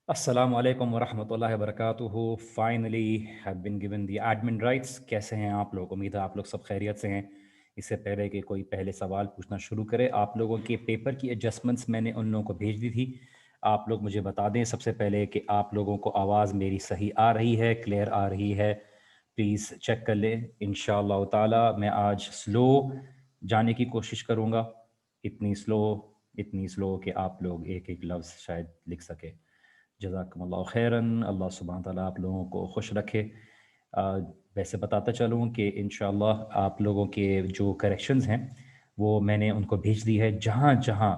السلام علیکم ورحمۃ اللہ وبرکاتہ. Finally have been given the admin rights. کیسے ہیں آپ لوگ؟ امید ہے آپ لوگ سب خیریت سے ہیں. اس سے پہلے کہ کوئی پہلے سوال پوچھنا شروع کرے، آپ لوگوں کے پیپر کی ایڈجسٹمنٹس میں نے ان لوگوں کو بھیج دی تھی. آپ لوگ مجھے بتا دیں سب سے پہلے کہ آپ لوگوں کو آواز میری صحیح آ رہی ہے، کلیئر آ رہی ہے. پلیز چیک کر لیں. انشاءاللہ تعالی میں آج سلو جانے کی کوشش کروں گا، اتنی سلو کہ آپ لوگ ایک ایک لفظ شاید لکھ سکے. جزاکم اللہ خیراً. اللہ سبحانہ تعالیٰ آپ لوگوں کو خوش رکھے. ویسے بتاتا چلوں کہ انشاءاللہ آپ لوگوں کے جو کریکشنز ہیں وہ میں نے ان کو بھیج دی ہے. جہاں جہاں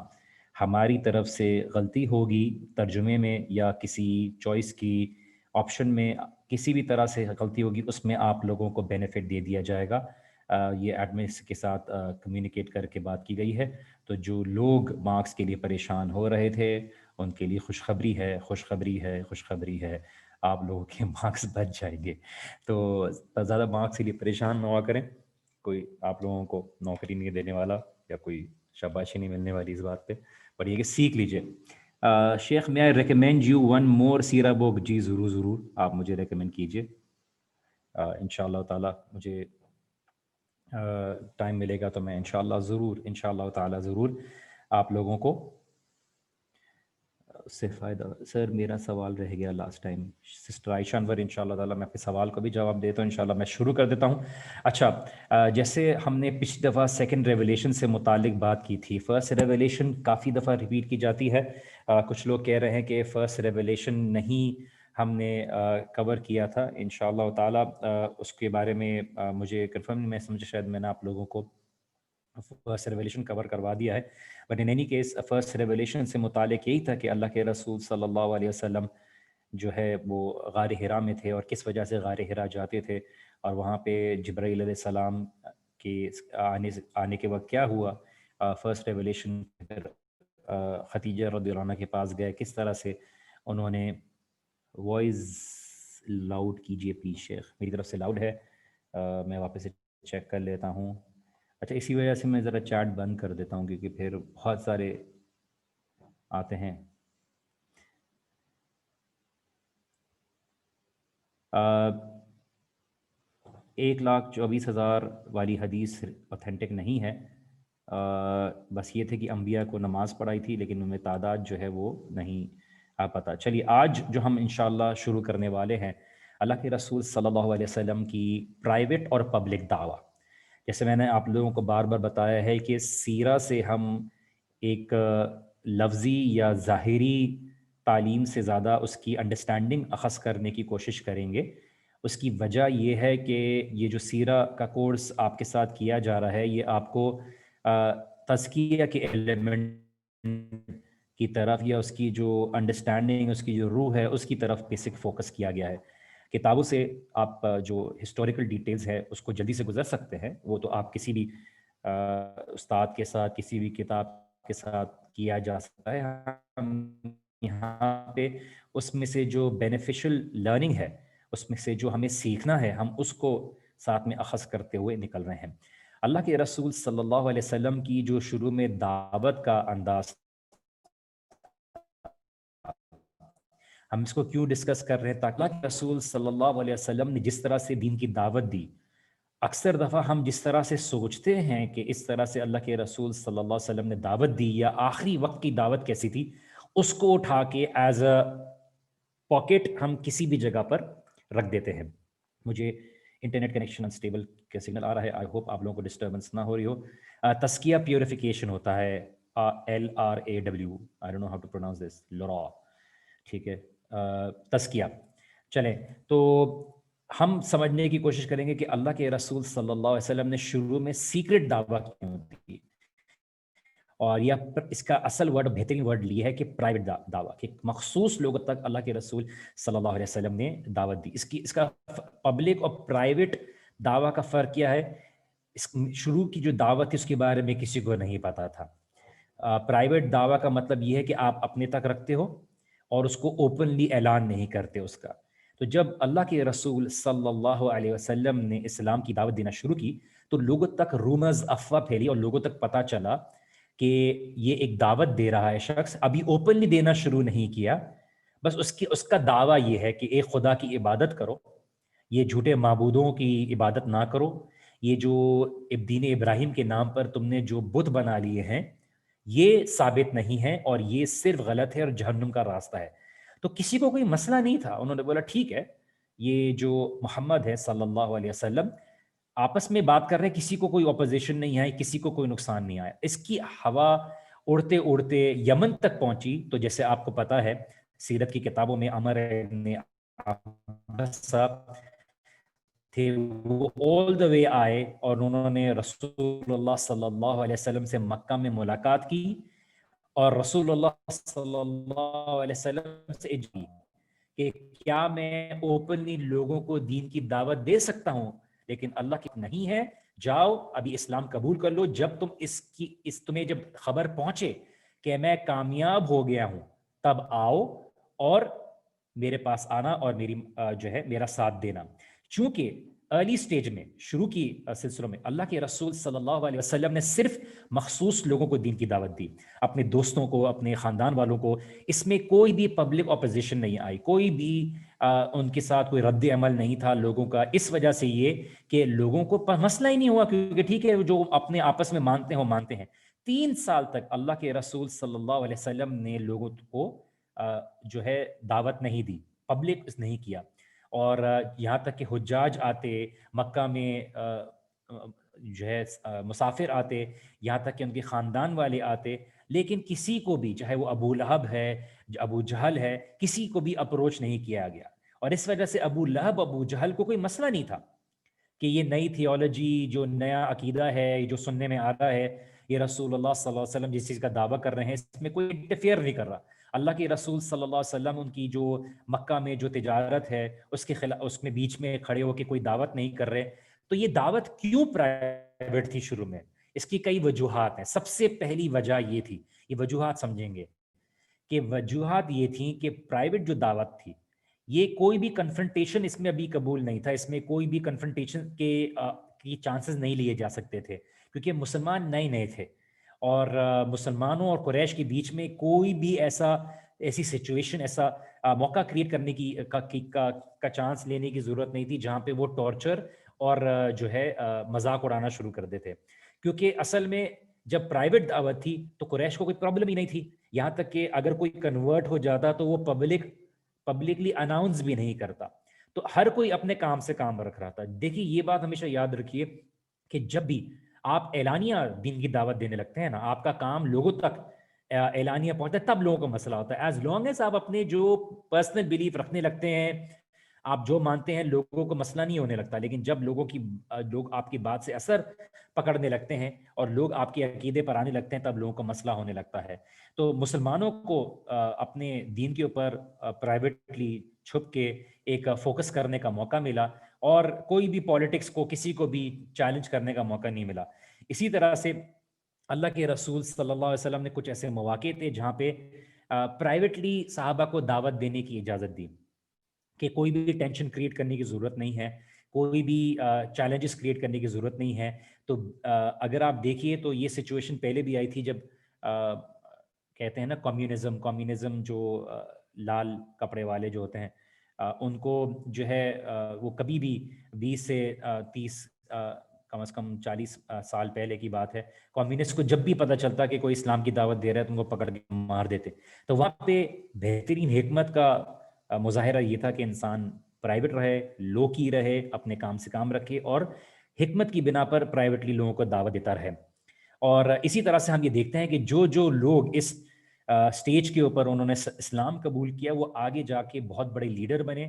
ہماری طرف سے غلطی ہوگی ترجمے میں یا کسی چوائس کی آپشن میں، کسی بھی طرح سے غلطی ہوگی، اس میں آپ لوگوں کو بینیفٹ دے دیا جائے گا. یہ ایڈمنس کے ساتھ کمیونیکیٹ کر کے بات کی گئی ہے. تو جو لوگ مارکس کے لیے پریشان ہو رہے تھے ان کے لیے خوشخبری ہے. آپ لوگوں کے مارکس بچ جائیں گے. تو زیادہ مارکس کے لیے پریشان نہ ہوا کریں. کوئی آپ لوگوں کو نوکری نہیں دینے والا یا کوئی شاباشی نہیں ملنے والی اس بات پہ، پر یہ کہ سیکھ لیجئے. شیخ میں I recommend you one more سیرہ بک. جی ضرور آپ مجھے ریکمینڈ کیجئے. انشاءاللہ تعالی مجھے ٹائم ملے گا تو میں انشاءاللہ تعالی ضرور آپ لوگوں کو اس سے فائدہ. سر میرا سوال رہ گیا لاسٹ ٹائم. سسٹر عائشہ انور، انشاءاللہ تعالی میں آپ کے سوال کو بھی جواب دیتا ہوں. انشاءاللہ میں شروع کر دیتا ہوں. اچھا، جیسے ہم نے پچھلی دفعہ سیکنڈ ریولیشن سے متعلق بات کی تھی. فرسٹ ریولیشن کافی دفعہ ریپیٹ کی جاتی ہے. کچھ لوگ کہہ رہے ہیں کہ فرسٹ ریولیشن نہیں ہم نے کور کیا تھا. انشاءاللہ تعالی اس کے بارے میں مجھے کنفرم نہیں، میں سمجھا شاید میں نے آپ لوگوں کو فرسٹ ریولیشن کور کروا دیا ہے. But in any case first revelation سے متعلق یہی تھا کہ اللہ کے رسول صلی اللہ علیہ وسلم جو ہے وہ غار حرا میں تھے اور کس وجہ سے غار حرا جاتے تھے، اور وہاں پہ جبرائیل علیہ السلام کے آنے کے وقت کیا ہوا. فرسٹ ریولیشن پھر خدیجہ رضی اللہ عنہ کے پاس گئے، کس طرح سے انہوں نے وائس لاؤڈ کیجئے پلیز شیخ، میری طرف سے لاؤڈ ہے. میں واپس سے چیک کر لیتا ہوں. اچھا، اسی وجہ سے میں ذرا چیٹ بند کر دیتا ہوں کیونکہ پھر بہت سارے آتے ہیں. 1,24,000 والی حدیث اوتھینٹک نہیں ہے. بس یہ تھے کہ انبیاء کو نماز پڑھائی تھی، لیکن ان میں تعداد جو ہے وہ نہیں پتہ. چلیے آج جو ہم انشاءاللہ شروع کرنے والے ہیں، اللہ کے رسول صلی اللہ علیہ وسلم کی پرائیویٹ اور پبلک دعویٰ. جیسے میں نے آپ لوگوں کو بار بار بتایا ہے کہ سیرہ سے ہم ایک لفظی یا ظاہری تعلیم سے زیادہ اس کی انڈرسٹینڈنگ اخذ کرنے کی کوشش کریں گے. اس کی وجہ یہ ہے کہ یہ جو سیرہ کا کورس آپ کے ساتھ کیا جا رہا ہے، یہ آپ کو تزکیہ کے ایلیمنٹ کی طرف یا اس کی جو انڈرسٹینڈنگ، اس کی جو روح ہے، اس کی طرف بیسک فوکس کیا گیا ہے. کتابوں سے آپ جو ہسٹوریکل ڈیٹیلز ہے اس کو جلدی سے گزر سکتے ہیں، وہ تو آپ کسی بھی استاد کے ساتھ، کسی بھی کتاب کے ساتھ کیا جا سکتا ہے. ہم یہاں پہ اس میں سے جو بینیفیشل لرننگ ہے، اس میں سے جو ہمیں سیکھنا ہے، ہم اس کو ساتھ میں اخذ کرتے ہوئے نکل رہے ہیں. اللہ کے رسول صلی اللہ علیہ وسلم کی جو شروع میں دعوت کا انداز، ہم اس کو کیوں ڈسکس کر رہے ہیں؟ تاکہ اللہ کے رسول صلی اللہ علیہ وسلم نے جس طرح سے دین کی دعوت دی، اکثر دفعہ ہم جس طرح سے سوچتے ہیں کہ اس طرح سے اللہ کے رسول صلی اللہ علیہ وسلم نے دعوت دی یا آخری وقت کی دعوت کیسی تھی، اس کو اٹھا کے ایز اے پاکٹ ہم کسی بھی جگہ پر رکھ دیتے ہیں. مجھے انٹرنیٹ کنیکشن انسٹیبل کا سگنل آ رہا ہے، آئی ہوپ آپ لوگوں کو ڈسٹربنس نہ ہو رہی ہو. تزکیہ پیوریفیکیشن ہوتا ہے، LRAW، I don't know how to pronounce this, لورا، ٹھیک ہے، تزکیہ. چلیں تو ہم سمجھنے کی کوشش کریں گے کہ اللہ کے رسول صلی اللہ علیہ وسلم نے شروع میں سیکرٹ دعویٰ کیوں دی، اور یا اس کا اصل ورڈ، بہترین ورڈ لیا ہے کہ پرائیویٹ دعویٰ، کہ مخصوص لوگوں تک اللہ کے رسول صلی اللہ علیہ وسلم نے دعوت دی. اس کا پبلک اور پرائیویٹ دعویٰ کا فرق کیا ہے؟ شروع کی جو دعوت تھی اس کے بارے میں کسی کو نہیں پتا تھا. پرائیویٹ دعویٰ کا مطلب یہ ہے کہ آپ اپنے تک رکھتے ہو اور اس کو اوپنلی اعلان نہیں کرتے اس کا. تو جب اللہ کے رسول صلی اللہ علیہ وسلم نے اسلام کی دعوت دینا شروع کی تو لوگوں تک رومرز، افواہ پھیلی اور لوگوں تک پتہ چلا کہ یہ ایک دعوت دے رہا ہے شخص، ابھی اوپنلی دینا شروع نہیں کیا بس اس کا دعویٰ یہ ہے کہ ایک خدا کی عبادت کرو، یہ جھوٹے معبودوں کی عبادت نہ کرو، یہ جو دین ابراہیم کے نام پر تم نے جو بت بنا لیے ہیں یہ ثابت نہیں ہے، اور یہ صرف غلط ہے اور جہنم کا راستہ ہے۔ تو کسی کو کوئی مسئلہ نہیں تھا، انہوں نے بولا ٹھیک ہے، یہ جو محمد ہے صلی اللہ علیہ وسلم آپس میں بات کر رہے ہیں، کسی کو کوئی اپوزیشن نہیں آئی، کسی کو کوئی نقصان نہیں آیا۔ اس کی ہوا اڑتے اڑتے یمن تک پہنچی، تو جیسے آپ کو پتا ہے سیرت کی کتابوں میں عمر ابن عباس صاحب تھے، وہ all the way آئے اور انہوں نے رسول اللہ صلی اللہ علیہ وسلم سے مکہ میں ملاقات کی، اور رسول اللہ صلی اللہ علیہ وسلم سے اجازت کہ کیا میں اوپنلی لوگوں کو دین کی دعوت دے سکتا ہوں، لیکن اللہ کی نہیں ہے، جاؤ ابھی اسلام قبول کر لو، جب تم تمہیں جب خبر پہنچے کہ میں کامیاب ہو گیا ہوں تب آؤ اور میرے پاس آنا اور میری جو ہے میرا ساتھ دینا۔ چونکہ ارلی سٹیج میں شروع کی سلسلوں میں اللہ کے رسول صلی اللہ علیہ وسلم نے صرف مخصوص لوگوں کو دین کی دعوت دی، اپنے دوستوں کو، اپنے خاندان والوں کو، اس میں کوئی بھی پبلک اپوزیشن نہیں آئی، کوئی بھی ان کے ساتھ کوئی رد عمل نہیں تھا لوگوں کا، اس وجہ سے یہ کہ لوگوں کو مسئلہ ہی نہیں ہوا، کیونکہ ٹھیک ہے جو اپنے آپس میں مانتے ہیں وہ مانتے ہیں۔ 3 سال تک اللہ کے رسول صلی اللہ علیہ وسلم نے لوگوں کو جو ہے دعوت نہیں دی، پبلک نہیں کیا، اور یہاں تک کہ حجاج آتے مکہ میں جو ہے مسافر آتے، یہاں تک کہ ان کے خاندان والے آتے، لیکن کسی کو بھی، چاہے وہ ابو لہب ہے، ابو جہل ہے، کسی کو بھی اپروچ نہیں کیا گیا۔ اور اس وجہ سے ابو لہب، ابو جہل کو کوئی مسئلہ نہیں تھا کہ یہ نئی تھیولوجی، جو نیا عقیدہ ہے، جو سننے میں آ رہا ہے، یہ رسول اللہ صلی اللہ علیہ وسلم جس چیز کا دعویٰ کر رہے ہیں اس میں کوئی انٹرفیئر نہیں کر رہا۔ اللہ کے رسول صلی اللہ علیہ وسلم ان کی جو مکہ میں جو تجارت ہے اس کے خلاف، اس میں بیچ میں کھڑے ہو کے کوئی دعوت نہیں کر رہے۔ تو یہ دعوت کیوں پرائیویٹ تھی شروع میں؟ اس کی کئی وجوہات ہیں۔ سب سے پہلی وجہ یہ تھی، یہ وجوہات سمجھیں گے کہ وجوہات یہ تھیں کہ پرائیویٹ جو دعوت تھی یہ کوئی بھی کنفرنٹیشن اس میں ابھی قبول نہیں تھا، اس میں کوئی بھی کنفرنٹیشن کی چانسز نہیں لیے جا سکتے تھے، کیونکہ مسلمان نئے نئے تھے، اور مسلمانوں اور قریش کے بیچ میں کوئی بھی ایسی سچویشن، ایسا موقع کریٹ کرنے کا چانس لینے کی ضرورت نہیں تھی جہاں پہ وہ ٹارچر اور جو ہے مذاق اڑانا شروع کر دیتے، کیونکہ اصل میں جب پرائیویٹ دعوت تھی تو قریش کو کوئی پرابلم ہی نہیں تھی، یہاں تک کہ اگر کوئی کنورٹ ہو جاتا تو وہ پبلکلی اناؤنس بھی نہیں کرتا، تو ہر کوئی اپنے کام سے کام رکھ رہا تھا۔ دیکھیے یہ بات ہمیشہ یاد رکھیے کہ جب بھی آپ اعلانیہ دین کی دعوت دینے لگتے ہیں نا، آپ کا کام لوگوں تک اعلانیہ پہنچتا ہے، تب لوگوں کو مسئلہ ہوتا ہے۔ ایز لانگ ایز آپ اپنے جو پرسنل بلیف رکھنے لگتے ہیں، آپ جو مانتے ہیں، لوگوں کو مسئلہ نہیں ہونے لگتا، لیکن جب لوگ آپ کی بات سے اثر پکڑنے لگتے ہیں اور لوگ آپ کے عقیدے پر آنے لگتے ہیں، تب لوگوں کو مسئلہ ہونے لگتا ہے۔ تو مسلمانوں کو اپنے دین کے اوپر پرائیویٹلی چھپ کے ایک فوکس کرنے کا موقع ملا، اور کوئی بھی پالیٹکس کو، کسی کو بھی چیلنج کرنے کا موقع نہیں ملا۔ اسی طرح سے اللہ کے رسول صلی اللہ علیہ وسلم نے کچھ ایسے مواقع تھے جہاں پہ پرائیویٹلی صحابہ کو دعوت دینے کی اجازت دی کہ کوئی بھی ٹینشن کریٹ کرنے کی ضرورت نہیں ہے، کوئی بھی چیلنجز کریٹ کرنے کی ضرورت نہیں ہے۔ تو اگر آپ دیکھیے تو یہ سچویشن پہلے بھی آئی تھی جب کہتے ہیں نا کمیونزم جو لال کپڑے والے جو ہوتے ہیں ان کو جو ہے وہ کبھی بھی 20 سے 30 کم از کم 40 سال پہلے کی بات ہے، کمیونسٹ کو جب بھی پتہ چلتا کہ کوئی اسلام کی دعوت دے رہا ہے تو ان کو پکڑ کے مار دیتے۔ تو وہاں پہ بہترین حکمت کا مظاہرہ یہ تھا کہ انسان پرائیویٹ رہے، لو کی رہے، اپنے کام سے کام رکھے، اور حکمت کی بنا پر پرائیویٹلی لوگوں کو دعوت دیتا رہے۔ اور اسی طرح سے ہم یہ دیکھتے ہیں کہ جو لوگ اس سٹیج کے اوپر انہوں نے اسلام قبول کیا، وہ آگے جا کے بہت بڑے لیڈر بنے،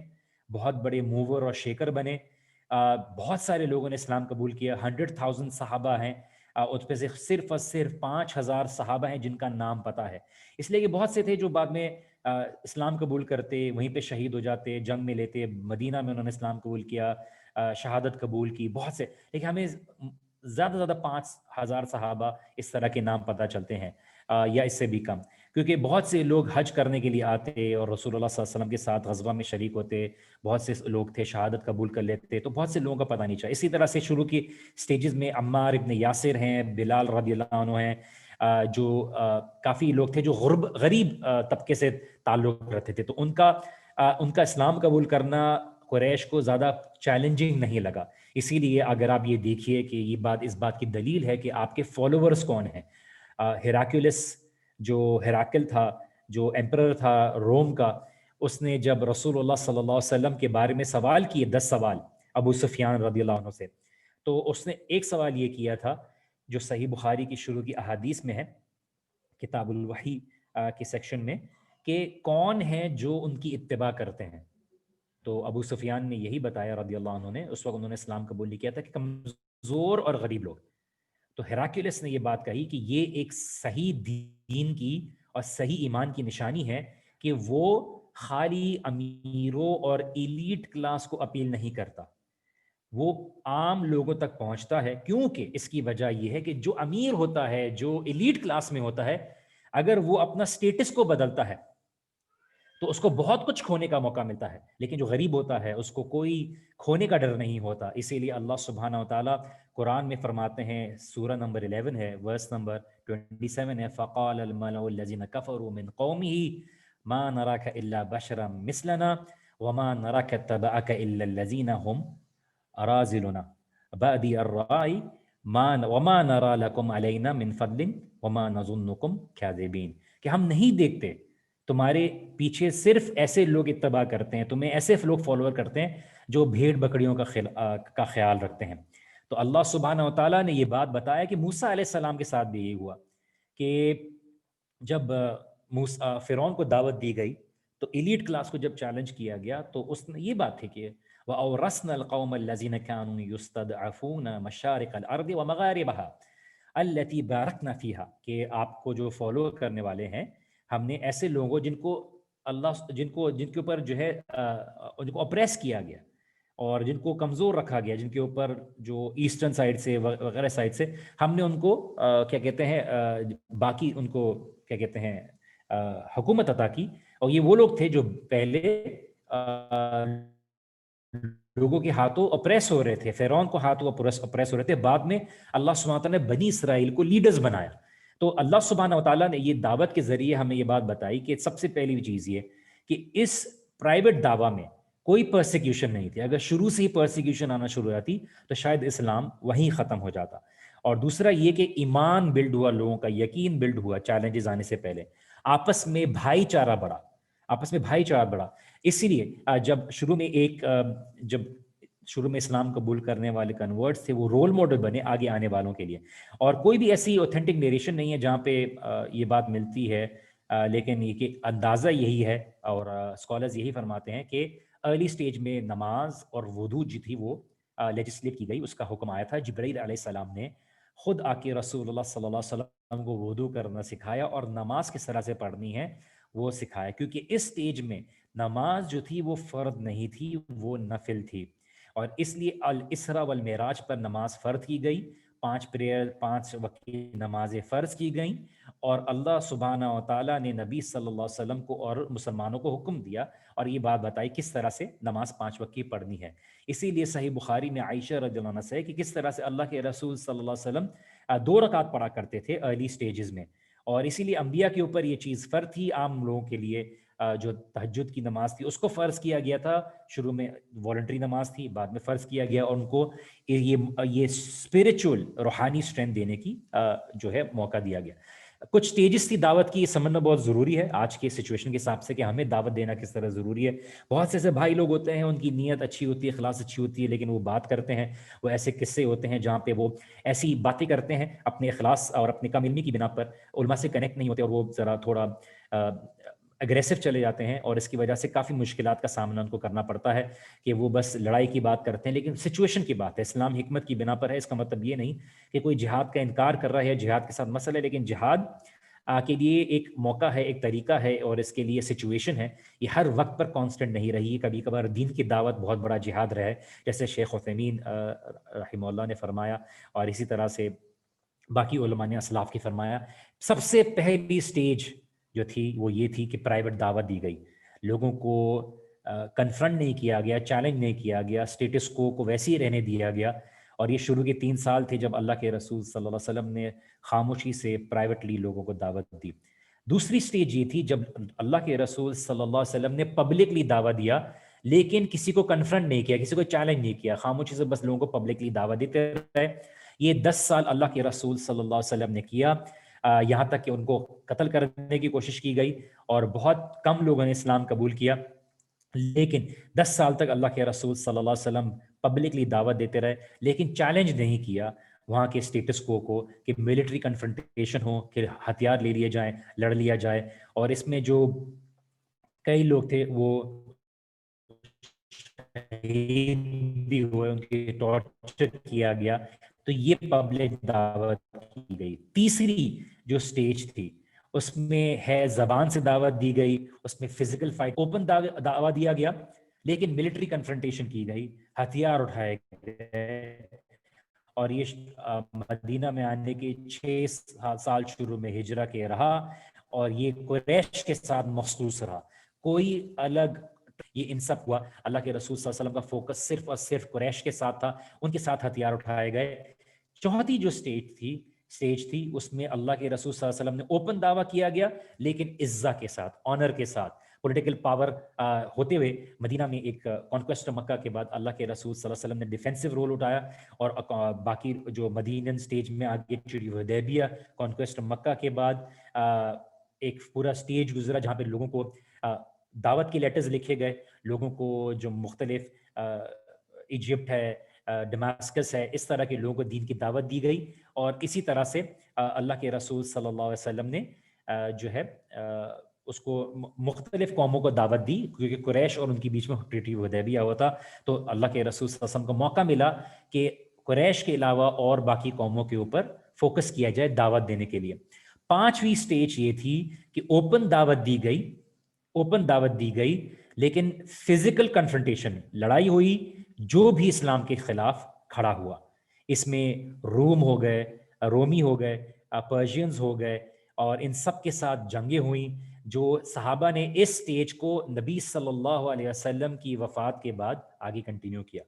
بہت بڑے موور اور شیکر بنے۔ بہت سارے لوگوں نے اسلام قبول کیا، 100,000 صحابہ ہیں، اس پہ سے صرف اور صرف 5,000 صحابہ ہیں جن کا نام پتہ ہے، اس لیے کہ بہت سے تھے جو بعد میں اسلام قبول کرتے، وہیں پہ شہید ہو جاتے، جنگ میں لیتے، مدینہ میں انہوں نے اسلام قبول کیا، شہادت قبول کی، بہت سے، لیکن ہمیں زیادہ سے زیادہ 5,000 صحابہ اس طرح کے نام پتہ چلتے ہیں، یا اس سے بھی کم، کیونکہ بہت سے لوگ حج کرنے کے لیے آتے اور رسول اللہ صلی اللہ علیہ وسلم کے ساتھ غزوہ میں شریک ہوتے، بہت سے لوگ تھے شہادت قبول کر لیتے، تو بہت سے لوگوں کا پتہ نہیں چلا۔ اسی طرح سے شروع کی سٹیجز میں عمار ابن یاسر ہیں، بلال رضی اللہ عنہ ہیں، جو کافی لوگ تھے جو غریب طبقے سے تعلق رکھتے تھے، تو ان کا اسلام قبول کرنا قریش کو زیادہ چیلنجنگ نہیں لگا. اسی لیے اگر آپ یہ دیکھیے کہ یہ بات اس بات کی دلیل ہے کہ آپ کے فالوورز کون ہیں. ہیراکلیس جو ہیراکل تھا، جو ایمپرر تھا روم کا، اس نے جب رسول اللہ صلی اللہ علیہ وسلم کے بارے میں سوال کیے 10 سوال ابو سفیان رضی اللہ عنہ سے، تو اس نے ایک سوال یہ کیا تھا جو صحیح بخاری کی شروع کی احادیث میں ہے، کتاب الوحی کے سیکشن میں، کہ کون ہیں جو ان کی اتباع کرتے ہیں. تو ابو سفیان نے یہی بتایا رضی اللہ عنہ نے، اس وقت انہوں نے اسلام قبول نہیں کیا تھا، کہ کمزور اور غریب لوگ. تو ہیراکلیس نے یہ بات کہی کہ یہ ایک صحیح دین کی اور صحیح ایمان کی نشانی ہے کہ وہ خالی امیروں اور ایلیٹ کلاس کو اپیل نہیں کرتا، وہ عام لوگوں تک پہنچتا ہے. کیونکہ اس کی وجہ یہ ہے کہ جو امیر ہوتا ہے، جو ایلیٹ کلاس میں ہوتا ہے، اگر وہ اپنا سٹیٹس کو بدلتا ہے تو اس کو بہت کچھ کھونے کا موقع ملتا ہے، لیکن جو غریب ہوتا ہے اس کو کوئی کھونے کا ڈر نہیں ہوتا. اسی لیے اللہ سبحانہ و تعالیٰ قرآن میں فرماتے ہیں، سورہ نمبر 11 ہے، ورس نمبر 27 ہے، فقال الملأ الذين كفروا من قومه ما نراك الا بشرا مثلنا وما نراك اتبعك الا الذين هم اراذلنا بادي الرأي وما نرى لكم علينا من فضل وما نظنكم كاذبين، کہ ہم نہیں دیکھتے تمہارے پیچھے صرف ایسے لوگ اتباع کرتے ہیں، تمہیں ایسے لوگ فالوور کرتے ہیں جو بھیڑ بکریوں کا خیال رکھتے ہیں. تو اللہ سبحانہ و تعالیٰ نے یہ بات بتایا کہ موسیٰ علیہ السلام کے ساتھ بھی یہی ہوا کہ جب فرعون کو دعوت دی گئی تو ایلیٹ کلاس کو جب چیلنج کیا گیا تو اس نے یہ بات تھی کہ وَأَوْرَثْنَا الْقَوْمَ الَّذِينَ كَانُوا يُسْتَضْعَفُونَ مَشَارِقَ الْأَرْضِ وَمَغَارِبَهَا الَّتِي بَارَكْنَا فِيهَا، کہ آپ کو جو فالو کرنے والے ہیں، ہم نے ایسے لوگوں جن کو اللہ جن کے اوپر جو ہے جن کو اپریس کیا گیا اور جن کو کمزور رکھا گیا، جن کے اوپر جو ایسٹرن سائڈ سے وغیرہ سائڈ سے ہم نے ان کو کیا کہتے ہیں باقی ان کو کیا کہتے ہیں حکومت عطا کی. اور یہ وہ لوگ تھے جو پہلے لوگوں کے ہاتھوں اپریس ہو رہے تھے، فرعون کو ہاتھوں اپریس ہو رہے تھے. بعد میں اللہ سبحانہ وتعالیٰ نے بنی اسرائیل کو لیڈرز بنایا. تو اللہ سبحانہ وتعالیٰ نے یہ دعوت کے ذریعے ہمیں یہ بات بتائی کہ سب سے پہلی چیز یہ کہ اس پرائیویٹ دعویٰ میں کوئی پرسیکیوشن نہیں تھی. اگر شروع سے ہی پرسیکیوشن آنا شروع ہو جاتی تو شاید اسلام وہیں ختم ہو جاتا. اور دوسرا یہ کہ ایمان بلڈ ہوا، لوگوں کا یقین بلڈ ہوا چیلنجز آنے سے پہلے، آپس میں بھائی چارہ بڑھا. اسی لیے جب شروع میں اسلام قبول کرنے والے کنورٹس تھے، وہ رول ماڈل بنے آگے آنے والوں کے لیے. اور کوئی بھی ایسی اوتھینٹک نیریشن نہیں ہے جہاں پہ یہ بات ملتی ہے، لیکن یہ کہ اندازہ یہی ہے اور اسکالرز یہی فرماتے ہیں کہ ارلی سٹیج میں نماز اور وضو جو تھی وہ لیجسلیٹ کی گئی. اس کا حکم آیا تھا، جبرائیل علیہ السلام نے خود آ کے رسول اللہ صلی اللہ علیہ وسلم کو وضو کرنا سکھایا اور نماز کس طرح سے پڑھنی ہے وہ سکھایا، کیونکہ اس سٹیج میں نماز جو تھی وہ فرض نہیں تھی، وہ نفل تھی. اور اس لیے الاسراء والمعراج پر نماز فرض کی گئی، 5 وقت کی نمازیں فرض کی گئیں، اور اللہ سبحانہ و تعالیٰ نے نبی صلی اللہ علیہ وسلم کو اور مسلمانوں کو حکم دیا اور یہ بات بتائی کس طرح سے نماز 5 وقت کی پڑھنی ہے. اسی لیے صحیح بخاری میں عائشہ رضی اللہ عنہا سے کہ کس طرح سے اللہ کے رسول صلی اللہ علیہ وسلم 2 رکعت پڑھا کرتے تھے ارلی سٹیجز میں. اور اسی لیے انبیاء کے اوپر یہ چیز فرض تھی. عام لوگوں کے لیے جو تہجد کی نماز تھی اس کو فرض کیا گیا تھا، شروع میں والنٹری نماز تھی، بعد میں فرض کیا گیا، اور ان کو یہ اسپریچول روحانی سٹرینتھ دینے کی جو ہے موقع دیا گیا. کچھ سٹیجز تھی دعوت کی، یہ سمجھنا بہت ضروری ہے آج کے سچویشن کے حساب سے کہ ہمیں دعوت دینا کس طرح ضروری ہے. بہت سے ایسے بھائی لوگ ہوتے ہیں، ان کی نیت اچھی ہوتی ہے، اخلاص اچھی ہوتی ہے، لیکن وہ بات کرتے ہیں، وہ ایسے قصے ہوتے ہیں جہاں پہ وہ ایسی باتیں کرتے ہیں اپنے اخلاص اور اپنے کم علمی کی بنا پر، علماء سے کنیکٹ نہیں ہوتے اور وہ ذرا تھوڑا اگریسو چلے جاتے ہیں، اور اس کی وجہ سے کافی مشکلات کا سامنا ان کو کرنا پڑتا ہے کہ وہ بس لڑائی کی بات کرتے ہیں. لیکن سچویشن کی بات ہے، اسلام حکمت کی بنا پر ہے. اس کا مطلب یہ نہیں کہ کوئی جہاد کا انکار کر رہا ہے، جہاد کے ساتھ مسئلہ ہے، لیکن جہاد کے لیے ایک موقع ہے، ایک طریقہ ہے، اور اس کے لیے سچویشن ہے. یہ ہر وقت پر کانسٹنٹ نہیں رہی. کبھی کبھار دین کی دعوت بہت بڑا جہاد رہے، جیسے شیخ عثیمین رحمہ اللہ نے فرمایا، اور اسی طرح سے باقی علماء نے اسلاف کی فرمایا. سب سے پہلی سٹیج جو تھی وہ یہ تھی کہ پرائیویٹ دعوت دی گئی، لوگوں کو کنفرنٹ نہیں کیا گیا، چیلنج نہیں کیا گیا، سٹیٹس کو ویسے ہی رہنے دیا گیا. اور یہ شروع کے 3 سال تھے جب اللہ کے رسول صلی اللہ علیہ وسلم نے خاموشی سے پرائیویٹلی لوگوں کو دعوت دی. دوسری سٹیج یہ تھی جب اللہ کے رسول صلی اللہ علیہ وسلم نے پبلکلی دعوت دیا لیکن کسی کو کنفرنٹ نہیں کیا, کسی کو چیلنج نہیں کیا, خاموشی سے بس لوگوں کو پبلکلی دعوت دیتے رہے. یہ 10 سال اللہ کے رسول صلی اللہ علیہ وسلم نے کیا, یہاں تک کہ ان کو قتل کرنے کی کوشش کی گئی اور بہت کم لوگوں نے اسلام قبول کیا. لیکن 10 سال تک اللہ کے رسول صلی اللہ علیہ وسلم پبلکلی دعوت دیتے رہے لیکن چیلنج نہیں کیا وہاں کے اسٹیٹس کو کہ ملٹری کنفرنٹیشن ہو, کہ ہتھیار لے لیے جائیں, لڑ لیا جائے. اور اس میں جو کئی لوگ تھے وہ شہید بھی ہوئے, ان کی ٹارچر کیا گیا. تو یہ پبلک دعوت کی گئی. تیسری جو سٹیج تھی اس میں ہے زبان سے دعوت دی گئی, اس میں فزیکل فائٹ, اوپن دعوت دیا گیا لیکن ملٹری کنفرنٹیشن کی گئی, ہتھیار اٹھائے گئے. اور یہ مدینہ میں آنے کے 6 سال شروع میں ہجرہ کے رہا اور یہ قریش کے ساتھ مخصوص رہا, کوئی الگ یہ ان سب ہوا. اللہ کے رسول صلی اللہ علیہ وسلم کا فوکس صرف اور صرف قریش کے ساتھ تھا, ان کے ساتھ ہتھیار اٹھائے گئے. چوتھی جو سٹیج تھی اس میں اللہ کے رسول صلی اللہ علیہ وسلم نے اوپن دعویٰ کیا گیا لیکن عزت کے ساتھ, آنر کے ساتھ, پولیٹیکل پاور ہوتے ہوئے. مدینہ میں ایک کانکویسٹ مکہ کے بعد اللہ کے رسول صلی اللہ علیہ وسلم نے ڈیفینسو رول اٹھایا اور باقی جو مدینن سٹیج میں آگے چڑھی حدیبیہ, کانکویسٹ مکہ کے بعد ایک پورا سٹیج گزرا جہاں پہ لوگوں کو دعوت کے لیٹرز لکھے گئے, لوگوں کو جو مختلف ایجپٹ ہے, ڈماسکس ہے, اس طرح کے لوگوں کو دین کی دعوت دی گئی. اور اسی طرح سے اللہ کے رسول صلی اللہ علیہ وسلم نے جو ہے اس کو مختلف قوموں کو دعوت دی, کیونکہ قریش اور ان کے بیچ میں ٹریٹی حدیبیہ ہوا تھا. تو اللہ کے رسول صلی اللہ علیہ وسلم کو موقع ملا کہ قریش کے علاوہ اور باقی قوموں کے اوپر فوکس کیا جائے دعوت دینے کے لیے. پانچویں سٹیج یہ تھی کہ اوپن دعوت دی گئی لیکن فزیکل کنفرنٹیشن, لڑائی ہوئی, جو بھی اسلام کے خلاف کھڑا ہوا. اس میں رومی ہو گئے, پرشینز ہو گئے, اور ان سب کے ساتھ جنگیں ہوئیں جو صحابہ نے اس سٹیج کو نبی صلی اللہ علیہ وسلم کی وفات کے بعد آگے کنٹینیو کیا.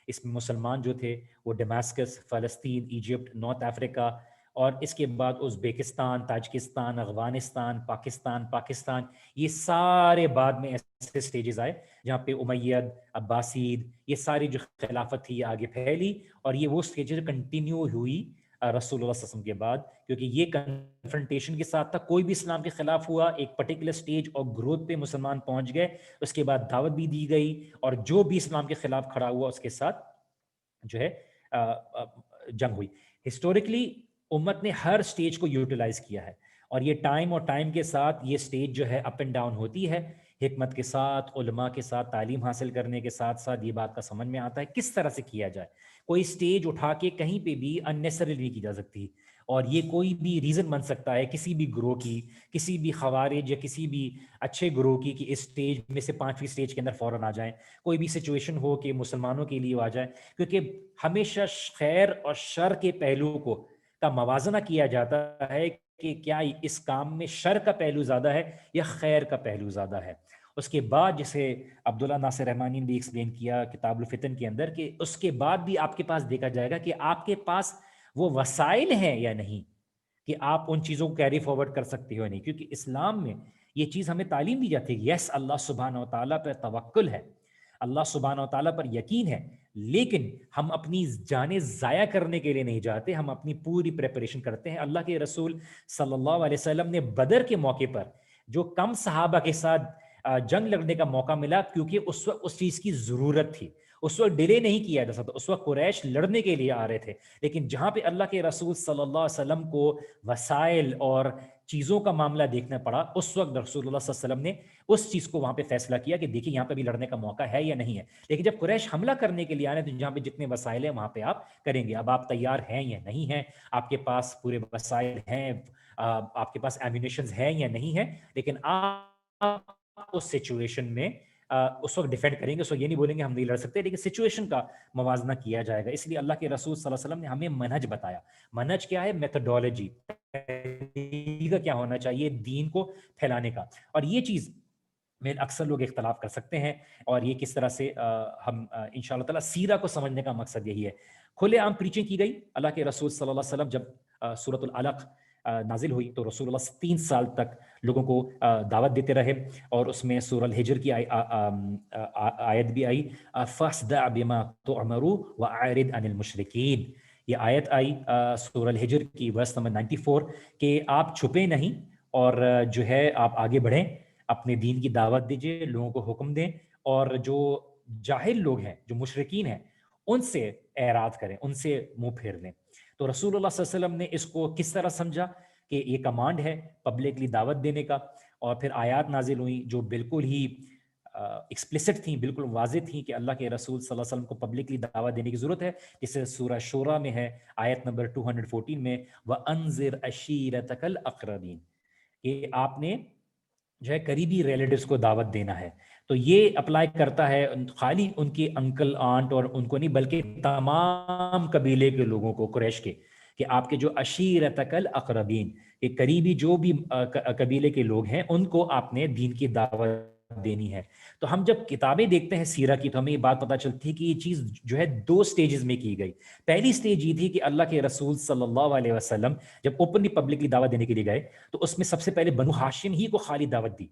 اس میں مسلمان جو تھے وہ ڈماسکس, فلسطین, ایجپٹ, نارتھ افریقہ, اور اس کے بعد ازبیکستان, تاجکستان, افغانستان, پاکستان, یہ سارے بعد میں ایسے سٹیجز آئے جہاں پہ امیید, عباسید, یہ ساری جو خلافت تھی یہ آگے پھیلی. اور یہ وہ سٹیجز کنٹینیو ہوئی رسول اللہ صلی اللہ علیہ وسلم کے بعد, کیونکہ یہ کنفرنٹیشن کے ساتھ تھا. کوئی بھی اسلام کے خلاف ہوا, ایک پرٹیکولر سٹیج اور گروتھ پہ مسلمان پہنچ گئے, اس کے بعد دعوت بھی دی گئی, اور جو بھی اسلام کے خلاف کھڑا ہوا اس کے ساتھ جو ہے جنگ ہوئی. ہسٹوریکلی امت نے ہر سٹیج کو یوٹیلائز کیا ہے, اور یہ ٹائم کے ساتھ یہ سٹیج جو ہے اپ اینڈ ڈاؤن ہوتی ہے. حکمت کے ساتھ, علماء کے ساتھ, تعلیم حاصل کرنے کے ساتھ ساتھ یہ بات کا سمجھ میں آتا ہے کس طرح سے کیا جائے. کوئی سٹیج اٹھا کے کہیں پہ بھی اننیسری نہیں کی جا سکتی, اور یہ کوئی بھی ریزن بن سکتا ہے کسی بھی گروہ کی, کسی بھی خوارج یا کسی بھی اچھے گروہ کی, کہ اس سٹیج میں سے 5ویں سٹیج کے اندر فوراً آ جائیں. کوئی بھی سچویشن ہو کہ مسلمانوں کے لیے آ جائیں, کیونکہ ہمیشہ خیر اور شر کے پہلو کا موازنہ کیا جاتا ہے کہ کیا اس کام میں شر کا پہلو زیادہ ہے یا خیر کا پہلو زیادہ ہے. اس کے بعد جسے عبداللہ ناصر رحمانی نے بھی ایکسپلین کیا کتاب الفتن کے اندر, کہ اس کے بعد بھی آپ کے پاس دیکھا جائے گا کہ آپ کے پاس وہ وسائل ہیں یا نہیں کہ آپ ان چیزوں کو کیری فارورڈ کر سکتے ہو یا نہیں. کیونکہ اسلام میں یہ چیز ہمیں تعلیم دی جاتی ہے, یس اللہ سبحانہ و تعالیٰ پر توکل ہے, اللہ سبحانہ و تعالیٰ پر یقین ہے, لیکن ہم اپنی جانیں ضائع کرنے کے لیے نہیں جاتے, ہم اپنی پوری پریپریشن کرتے ہیں. اللہ کے رسول صلی اللہ علیہ وسلم نے بدر کے موقع پر جو کم صحابہ کے ساتھ جنگ لڑنے کا موقع ملا, کیونکہ اس وقت اس چیز کی ضرورت تھی, اس وقت ڈیلے نہیں کیا جا سکتا, اس وقت قریش لڑنے کے لیے آ رہے تھے. لیکن جہاں پہ اللہ کے رسول صلی اللہ علیہ وسلم کو وسائل اور چیزوں کا معاملہ دیکھنا پڑا, اس وقت رسول اللہ صلی اللہ علیہ وسلم نے اس چیز کو وہاں پہ فیصلہ کیا کہ دیکھیں یہاں پہ بھی لڑنے کا موقع ہے یا نہیں ہے. لیکن جب قریش حملہ کرنے کے لیے آنے تو جہاں پہ جتنے وسائل ہیں وہاں پہ آپ کریں گے. اب آپ تیار ہیں یا نہیں ہیں, آپ کے پاس پورے وسائل ہیں, آپ کے پاس ایمونیشنز ہیں یا نہیں ہیں, لیکن آپ اس سچویشن میں اس وقت ڈیفینڈ کریں گے. اس وقت یہ نہیں بولیں گے ہم نہیں لڑ سکتے, لیکن سچویشن کا موازنہ کیا جائے گا. اس لیے اللہ کے رسول صلی اللہ علیہ وسلم نے ہمیں منہج بتایا. منہج کیا ہے؟ میتھڈولوجی کا کیا ہونا چاہیے دین کو پھیلانے کا. اور یہ چیز میں اکثر لوگ اختلاف کر سکتے ہیں, اور یہ کس طرح سے ہم انشاءاللہ تعالی سیرہ کو سمجھنے کا مقصد یہی ہے. کھلے عام پریچنگ کی گئی. اللہ کے رسول صلی اللہ علیہ وسلم جب سورۃ العلق نازل ہوئی تو رسول اللہ 3 سال تک لوگوں کو دعوت دیتے رہے, اور اس میں سورہ الحجر کی آیت بھی آئی, فاصدع بما تؤمر واعرض عن المشرکین. یہ آیت آئی سورہ الحجر کی ورس نمبر 94 کہ آپ چھپے نہیں اور جو ہے آپ آگے بڑھیں, اپنے دین کی دعوت دیجئے, لوگوں کو حکم دیں, اور جو جاہل لوگ ہیں, جو مشرکین ہیں, ان سے اعراض کریں, ان سے منہ پھیر لیں. تو رسول اللہ صلی اللہ علیہ وسلم نے اس کو کس طرح سمجھا کہ یہ کمانڈ ہے پبلکلی دعوت دینے کا, اور پھر آیات نازل ہوئیں جو بالکل ہی ایکسپلیسٹ تھیں, بالکل واضح تھیں کہ اللہ کے رسول صلی اللہ علیہ وسلم کو پبلکلی دعوت دینے کی ضرورت ہے, جسے سورہ شورى میں ہے آیت نمبر 214 میں, وَأَنذِرْ عَشِيرَتَكَ الْأَقْرَبِينَ, کہ آپ نے جو ہے قریبی ریلیٹیوز کو دعوت دینا ہے. تو یہ اپلائی کرتا ہے خالی ان کے انکل آنٹ اور ان کو نہیں, بلکہ تمام قبیلے کے لوگوں کو, قریش کے, کہ آپ کے جو عشیرتک الاقربین, کہ قریبی جو بھی قبیلے کے لوگ ہیں ان کو آپ نے دین کی دعوت دینی ہے. تو ہم جب کتابیں دیکھتے ہیں سیرہ کی تو ہمیں یہ بات پتہ چلتی ہے کہ یہ چیز جو ہے 2 سٹیجز میں کی گئی. پہلی سٹیج یہ تھی کہ اللہ کے رسول صلی اللہ علیہ وسلم جب اوپنلی پبلکلی دعوت دینے کے لیے گئے تو اس میں سب سے پہلے بنو ہاشم ہی کو خالی دعوت دی,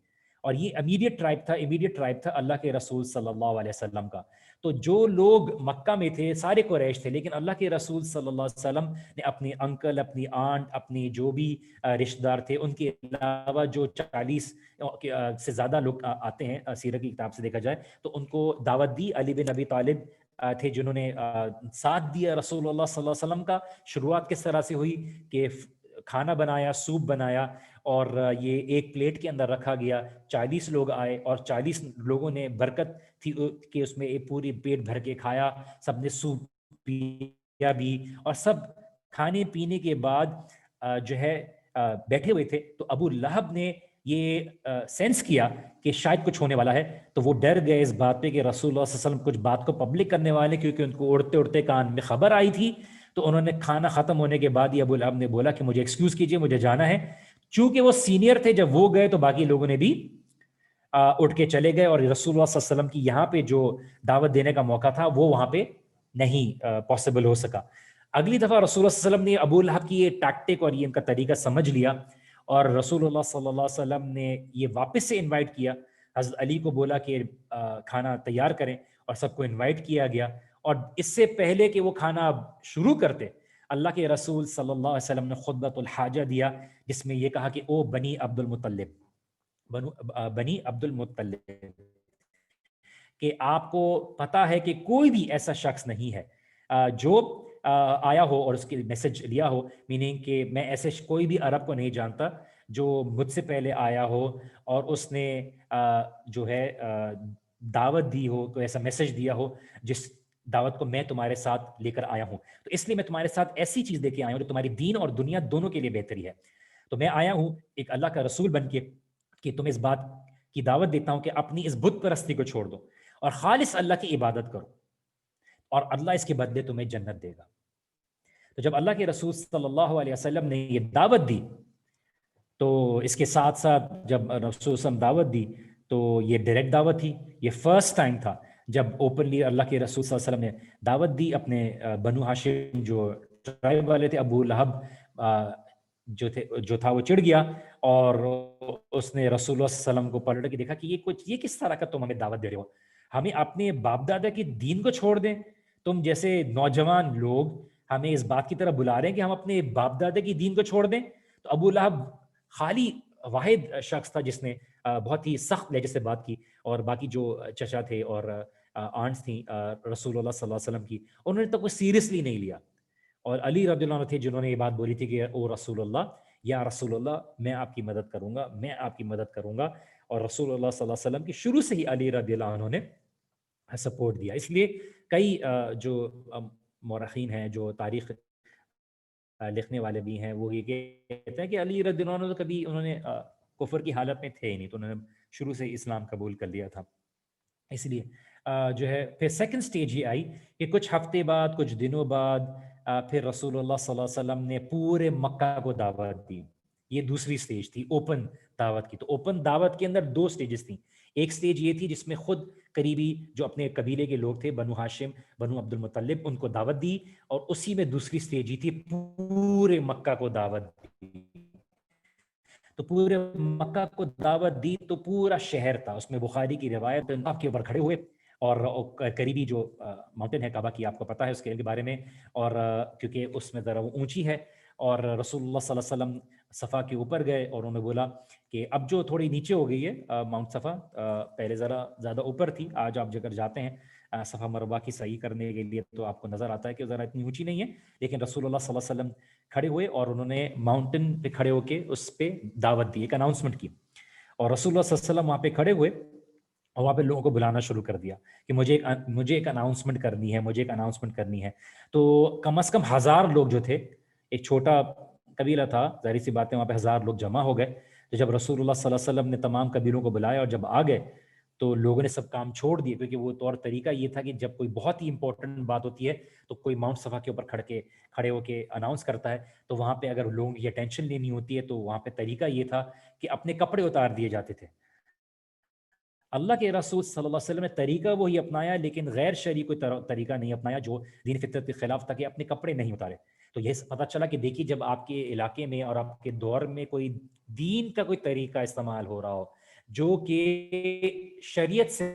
اور یہ امیڈیٹ ٹرائب تھا اللہ کے رسول صلی اللہ علیہ وسلم کا. تو جو لوگ مکہ میں تھے سارے قریش تھے, لیکن اللہ کے رسول صلی اللہ علیہ وسلم نے اپنے انکل, اپنی آنٹ, اپنی جو بھی رشتہ دار تھے, ان کے علاوہ جو 40 سے زیادہ لوگ آتے ہیں سیرت کی کتاب سے دیکھا جائے تو ان کو دعوت دی. علی بن ابی طالب تھے جنہوں نے ساتھ دیا رسول اللہ صلی اللہ علیہ وسلم کا. شروعات کس طرح سے ہوئی کہ کھانا بنایا, سوپ بنایا, اور یہ ایک پلیٹ کے اندر رکھا گیا, 40 لوگ آئے اور 40 لوگوں نے, برکت تھی کہ اس میں ایک پوری پیٹ بھر کے کھایا, سب نے سوپ پیا بھی, اور سب کھانے پینے کے بعد جو ہے بیٹھے ہوئے تھے. تو ابو لہب نے یہ سینس کیا کہ شاید کچھ ہونے والا ہے, تو وہ ڈر گئے اس بات پہ کہ رسول اللہ صلی اللہ علیہ وسلم کچھ بات کو پبلک کرنے والے, کیونکہ ان کو اڑتے اڑتے کان میں خبر آئی تھی. تو انہوں نے کھانا ختم ہونے کے بعد یہ ابو لہب نے بولا کہ مجھے ایکسکیوز کیجئے, مجھے جانا ہے. چونکہ وہ سینئر تھے, جب وہ گئے تو باقی لوگوں نے بھی اٹھ کے چلے گئے, اور رسول اللہ صلی اللہ علیہ وسلم کی یہاں پہ جو دعوت دینے کا موقع تھا وہ وہاں پہ نہیں پاسبل ہو سکا. اگلی دفعہ رسول اللہ صلی اللہ علیہ وسلم نے ابو لہب کی یہ ٹیکٹک اور یہ ان کا طریقہ سمجھ لیا, اور رسول اللہ صلی اللہ علیہ وسلم نے یہ واپس سے انوائٹ کیا. حضرت علی کو بولا کہ کھانا تیار کریں, اور سب کو انوائٹ کیا گیا. اور اس سے پہلے کہ وہ کھانا شروع کرتے, اللہ کے رسول صلی اللہ علیہ وسلم نے خطبۃ الحاجہ دیا, جس میں یہ کہا کہ او بنی عبد المطلب, بنی عبد المطلب, کہ آپ کو پتا ہے کہ کوئی بھی ایسا شخص نہیں ہے جو آیا ہو اور اس کے میسج لیا ہو, میننگ کہ میں ایسے کوئی بھی عرب کو نہیں جانتا جو مجھ سے پہلے آیا ہو اور اس نے جو ہے دعوت دی ہو, کوئی ایسا میسج دیا ہو جس دعوت کو میں تمہارے ساتھ لے کر آیا ہوں. تو اس لیے میں تمہارے ساتھ ایسی چیز لے کے آیا ہوں جو تمہاری دین اور دنیا دونوں کے لیے بہتری ہے. تو میں آیا ہوں ایک اللہ کا رسول بن کے کہ تمہیں اس بات کی دعوت دیتا ہوں کہ اپنی اس بت پرستی کو چھوڑ دو اور خالص اللہ کی عبادت کرو, اور اللہ اس کے بدلے تمہیں جنت دے گا. تو جب اللہ کے رسول صلی اللہ علیہ وسلم نے یہ دعوت دی, تو اس کے ساتھ ساتھ جب رسول وسلم دعوت دی تو یہ ڈائریکٹ دعوت تھی. یہ فرسٹ ٹائم تھا جب اوپنلی اللہ کے رسول صلی اللہ علیہ وسلم نے دعوت دی. اپنے بنو ہاشم جو ٹرائب والے تھے, ابو لہب جو تھا وہ چڑ گیا, اور اس نے رسول اللہ صلی اللہ علیہ وسلم کو پلٹ کے دیکھا کہ یہ کس طرح کا تم ہمیں دعوت دے رہے ہو, ہمیں اپنے باپ دادا کی دین کو چھوڑ دیں, تم جیسے نوجوان لوگ ہمیں اس بات کی طرف بلا رہے ہیں کہ ہم اپنے باپ دادا کی دین کو چھوڑ دیں. تو ابو لہب خالی واحد شخص تھا جس نے بہت ہی سخت لہجے سے بات کی, اور باقی جو چچا تھے اور آنٹس تھیں رسول اللہ صلی اللہ علیہ وسلم کی, انہوں نے تو کوئی سیریسلی نہیں لیا. اور علی رضی اللہ عنہ تھے جنہوں نے یہ بات بولی تھی کہ او رسول اللہ, یا رسول اللہ میں آپ کی مدد کروں گا, میں آپ کی مدد کروں گا. اور رسول اللہ صلی اللہ علیہ وسلم کی شروع سے ہی علی رضی اللہ عنہ نے سپورٹ دیا. اس لیے کئی جو مورخین ہیں, جو تاریخ لکھنے والے بھی ہیں, وہ یہ کہتے ہیں کہ علی رضی اللہ عنہ تو کبھی انہوں نے کفر کی حالت میں تھے ہی نہیں, تو انہوں نے شروع سے اسلام قبول کر لیا تھا. اس لیے جو ہے پھر سیکنڈ سٹیج یہ آئی کہ کچھ ہفتے بعد, کچھ دنوں بعد پھر رسول اللہ صلی اللہ علیہ وسلم نے پورے مکہ کو دعوت دی. یہ دوسری سٹیج تھی, اوپن دعوت کی. تو اوپن دعوت کے اندر 2 سٹیجز تھیں. ایک سٹیج یہ تھی جس میں خود قریبی جو اپنے قبیلے کے لوگ تھے، بنو ہاشم، بنو عبد المطلب، ان کو دعوت دی، اور اسی میں دوسری سٹیج یہ تھی پورے مکہ کو دعوت دی. تو پورے مکہ کو دعوت دی تو پورا شہر تھا اس میں. بخاری کی روایت آپ کے اوپر کھڑے ہوئے، اور قریبی جو ماؤنٹین ہے کعبہ کی، آپ کو پتہ ہے اس کے بارے میں، اور کیونکہ اس میں ذرا وہ اونچی ہے، اور رسول اللہ صلی اللہ علیہ وسلم صفا کے اوپر گئے اور انہوں نے بولا کہ اب جو تھوڑی نیچے ہو گئی ہے ماؤنٹ صفا، پہلے ذرا زیادہ اوپر تھی. آج آپ اگر جاتے ہیں صفا مروہ کی صحیح کرنے کے لیے تو آپ کو نظر آتا ہے کہ ذرا اتنی اونچی نہیں ہے، لیکن رسول اللہ صلی اللہ علیہ وسلم کھڑے ہوئے اور انہوں نے ماؤنٹین پہ کھڑے ہو کے اس پہ دعوت دی، ایک اناؤنسمنٹ کی. اور رسول اللہ صلی اللہ علیہ وسلم وہاں پہ کھڑے ہوئے اور وہاں پہ لوگوں کو بلانا شروع کر دیا کہ مجھے ایک اناؤنسمنٹ کرنی ہے، مجھے ایک اناؤنسمنٹ کرنی ہے. تو کم از کم 1000 لوگ جو تھے، ایک چھوٹا قبیلہ تھا، ظاہر سی باتیں، وہاں پہ 1000 لوگ جمع ہو گئے. تو جب رسول اللہ صلی اللہ علیہ وسلم نے تمام قبیلوں کو بلایا اور جب آ گئے تو لوگوں نے سب کام چھوڑ دیے، کیونکہ وہ طور طریقہ یہ تھا کہ جب کوئی بہت ہی امپورٹنٹ بات ہوتی ہے تو کوئی ماؤنٹ صفا کے اوپر کھڑے ہو کے اناؤنس کرتا ہے. تو وہاں پہ اگر لوگوں کی اٹینشن لینی ہوتی ہے تو وہاں پہ طریقہ یہ تھا کہ اپنے کپڑے اتار دیے جاتے تھے. اللہ کے رسول صلی اللہ علیہ وسلم نے طریقہ وہی اپنایا، لیکن غیر شرعی کوئی طریقہ نہیں اپنایا جو دین فطرت کے خلاف تھا کہ اپنے کپڑے نہیں اتارے. تو یہ پتہ چلا کہ دیکھیے جب آپ کے علاقے میں اور آپ کے دور میں کوئی دین کا کوئی طریقہ استعمال ہو رہا ہو جو کہ شریعت سے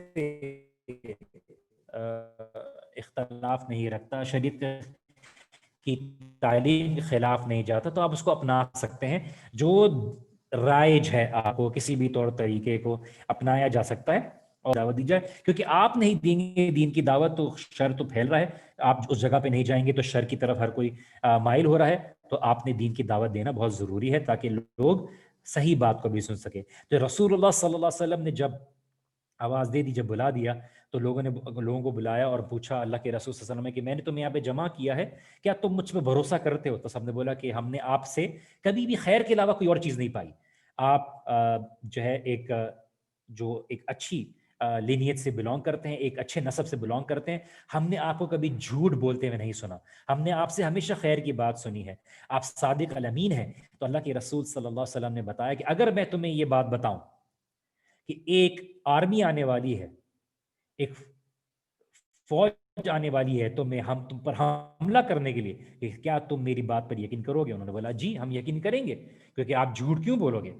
اختلاف نہیں رکھتا، شریعت کی تعلیم کے خلاف نہیں جاتا، تو آپ اس کو اپنا سکتے ہیں. جو رائج ہے آپ کو کسی بھی طور طریقے کو اپنایا جا سکتا ہے اور دعوت دی جائے، کیونکہ آپ نہیں دیں گے دین کی دعوت تو شر تو پھیل رہا ہے. آپ اس جگہ پہ نہیں جائیں گے تو شر کی طرف ہر کوئی مائل ہو رہا ہے. تو آپ نے دین کی دعوت دینا بہت ضروری ہے تاکہ لوگ صحیح بات کو بھی سن سکے. تو رسول اللہ صلی اللہ علیہ وسلم نے جب آواز دے دی، جب بلا دیا، تو لوگوں کو بلایا اور پوچھا اللہ کے رسول صلی اللہ علیہ وسلم کہ میں نے تمہیں یہاں پہ جمع کیا ہے، کیا تم مجھ پہ بھروسہ کرتے ہو؟ تو سب نے بولا کہ ہم نے آپ سے کبھی بھی خیر کے علاوہ کوئی اور چیز نہیں پائی. آپ جو ہے ایک اچھی لینیت سے بلانگ کرتے ہیں، ایک اچھے نسب سے بلانگ کرتے ہیں. ہم نے آپ کو کبھی جھوٹ بولتے ہوئے نہیں سنا، ہم نے آپ سے ہمیشہ خیر کی بات سنی ہے، آپ صادق الامین ہیں. تو اللہ کے رسول صلی اللہ علیہ وسلم نے بتایا کہ اگر میں تمہیں یہ بات بتاؤں کہ ایک آرمی آنے والی ہے، ایک فوج آنے والی ہے تم پر حملہ کرنے کے لیے، کہ کیا تم میری بات پر یقین کرو گے؟ انہوں نے بولا جی ہم یقین کریں گے، کیونکہ آپ جھوٹ کیوں بولو گے؟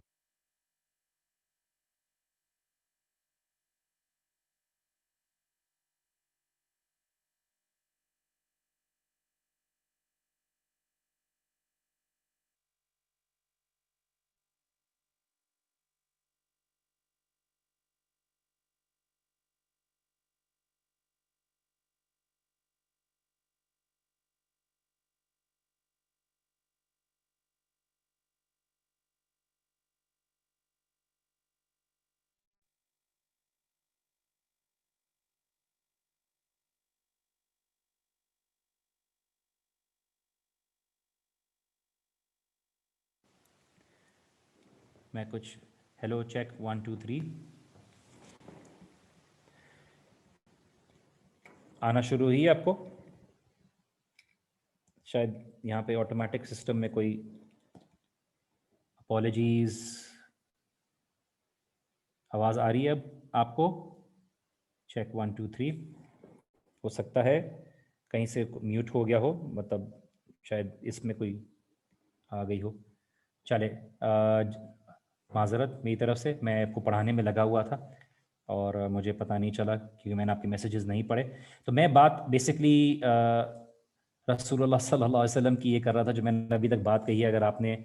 میں کچھ ہیلو چیک 1 2 3 آنا شروع ہوئی آپ کو؟ شاید یہاں پہ آٹومیٹک سسٹم میں کوئی اپالوجیز. آواز آ رہی ہے اب آپ کو؟ چیک 1 2 3. ہو سکتا ہے کہیں سے میوٹ ہو گیا ہو، مطلب شاید اس میں کوئی آ گئی ہو. چلے معذرت میری طرف سے، میں آپ کو پڑھانے میں لگا ہوا تھا اور مجھے پتہ نہیں چلا کیونکہ میں نے آپ کے میسیجز نہیں پڑھے. تو میں بات بیسکلی رسول اللہ صلی اللہ علیہ وسلم کی یہ کر رہا تھا جو میں نے ابھی تک بات کہی ہے. اگر آپ نے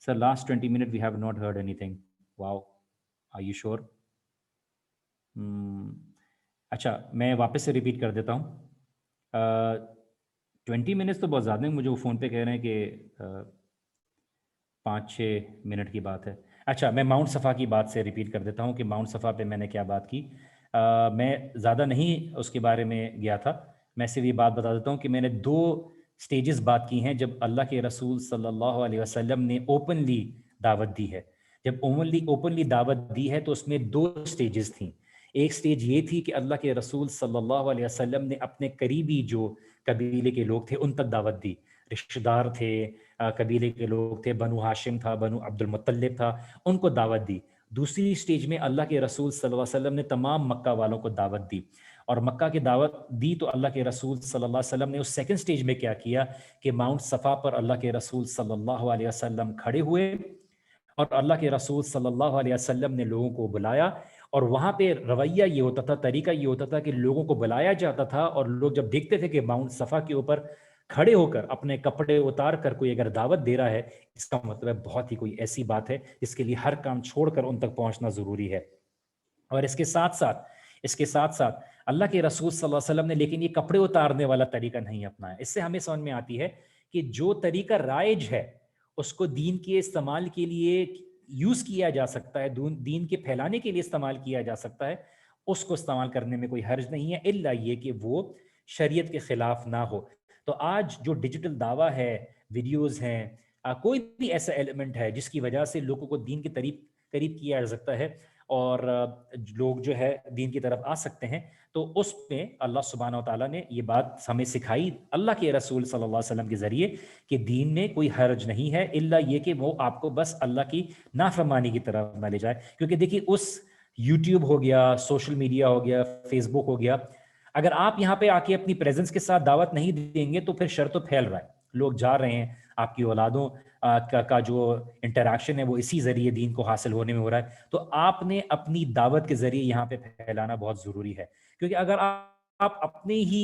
sir last 20 minute we have not heard any thing. Wow, are you sure? اچھا میں واپس سے ریپیٹ کر دیتا ہوں. 20 منٹس تو بہت زیادہ ہیں، مجھے وہ فون پہ کہہ رہے ہیں کہ 5-6 منٹ کی بات ہے. اچھا میں ماؤنٹ صفا کی بات سے ریپیٹ کر دیتا ہوں کہ ماؤنٹ صفا پہ میں نے کیا بات کی. میں زیادہ نہیں اس کے بارے میں گیا تھا، میں صرف یہ بات بتا دیتا ہوں کہ میں نے 2 سٹیجز بات کی ہیں جب اللہ کے رسول صلی اللہ علیہ وسلم نے اوپنلی دعوت دی ہے. جب اوپنلی دعوت دی ہے تو اس میں 2 سٹیجز تھیں. ایک سٹیج یہ تھی کہ اللہ کے رسول صلی اللہ علیہ وسلم نے اپنے قریبی جو قبیلے کے لوگ تھے ان تک دعوت دی. رشتہ دار تھے، قبیلے کے لوگ تھے، بنو ہاشم تھا، بنو عبد المطلب تھا، ان کو دعوت دی۔ دوسری سٹیج میں اللہ کے رسول صلی اللہ علیہ وسلم نے تمام مکہ والوں کو دعوت دی، اور مکہ کی دعوت دی تو اللہ کے رسول صلی اللہ علیہ وسلم نے اس سیکنڈ سٹیج میں کیا کیا کہ ماؤنٹ صفا پر اللہ کے رسول صلی اللہ علیہ وسلم کھڑے ہوئے، اور اللہ کے رسول صلی اللہ علیہ وسلم نے لوگوں کو بلایا، اور وہاں پہ رویہ یہ ہوتا تھا، طریقہ یہ ہوتا تھا کہ لوگوں کو بلایا جاتا تھا، اور لوگ جب دیکھتے تھے کہ ماؤنٹ صفا کے اوپر کھڑے ہو کر اپنے کپڑے اتار کر کوئی اگر دعوت دے رہا ہے، اس کا مطلب بہت ہی کوئی ایسی بات ہے جس کے لیے ہر کام چھوڑ کر ان تک پہنچنا ضروری ہے۔ اور اس کے ساتھ ساتھ اللہ کے رسول صلی اللہ علیہ وسلم نے لیکن یہ کپڑے اتارنے والا طریقہ نہیں اپنایا۔ اس سے ہمیں سمجھ میں آتی ہے کہ جو طریقہ رائج ہے اس کو دین کے استعمال کے لیے یوز کیا جا سکتا ہے، دین کے پھیلانے کے لیے استعمال کیا جا سکتا ہے، اس کو استعمال کرنے میں کوئی حرج نہیں ہے، الا یہ کہ وہ شریعت کے خلاف نہ ہو۔ تو آج جو ڈیجیٹل دعویٰ ہے، ویڈیوز ہیں، کوئی بھی ایسا ایلیمنٹ ہے جس کی وجہ سے لوگوں کو دین کے قریب کیا جا سکتا ہے اور لوگ جو ہے دین کی طرف آ سکتے ہیں، تو اس میں اللہ سبحانہ و تعالیٰ نے یہ بات ہمیں سکھائی اللہ کے رسول صلی اللہ علیہ وسلم کے ذریعے کہ دین میں کوئی حرج نہیں ہے، الا یہ کہ وہ آپ کو بس اللہ کی نافرمانی کی طرف نہ لے جائے۔ کیونکہ دیکھیے اس یوٹیوب ہو گیا، سوشل میڈیا ہو گیا، فیس بک ہو گیا، اگر آپ یہاں پہ آ کے اپنی پریزنس کے ساتھ دعوت نہیں دیں گے تو پھر شر تو پھیل رہا ہے، لوگ جا رہے ہیں، آپ کی اولادوں کا جو انٹریکشن ہے وہ اسی ذریعے دین کو حاصل ہونے میں ہو رہا ہے۔ تو آپ نے اپنی دعوت کے ذریعے یہاں پہ پھیلانا بہت ضروری ہے، کیونکہ اگر آپ اپنے ہی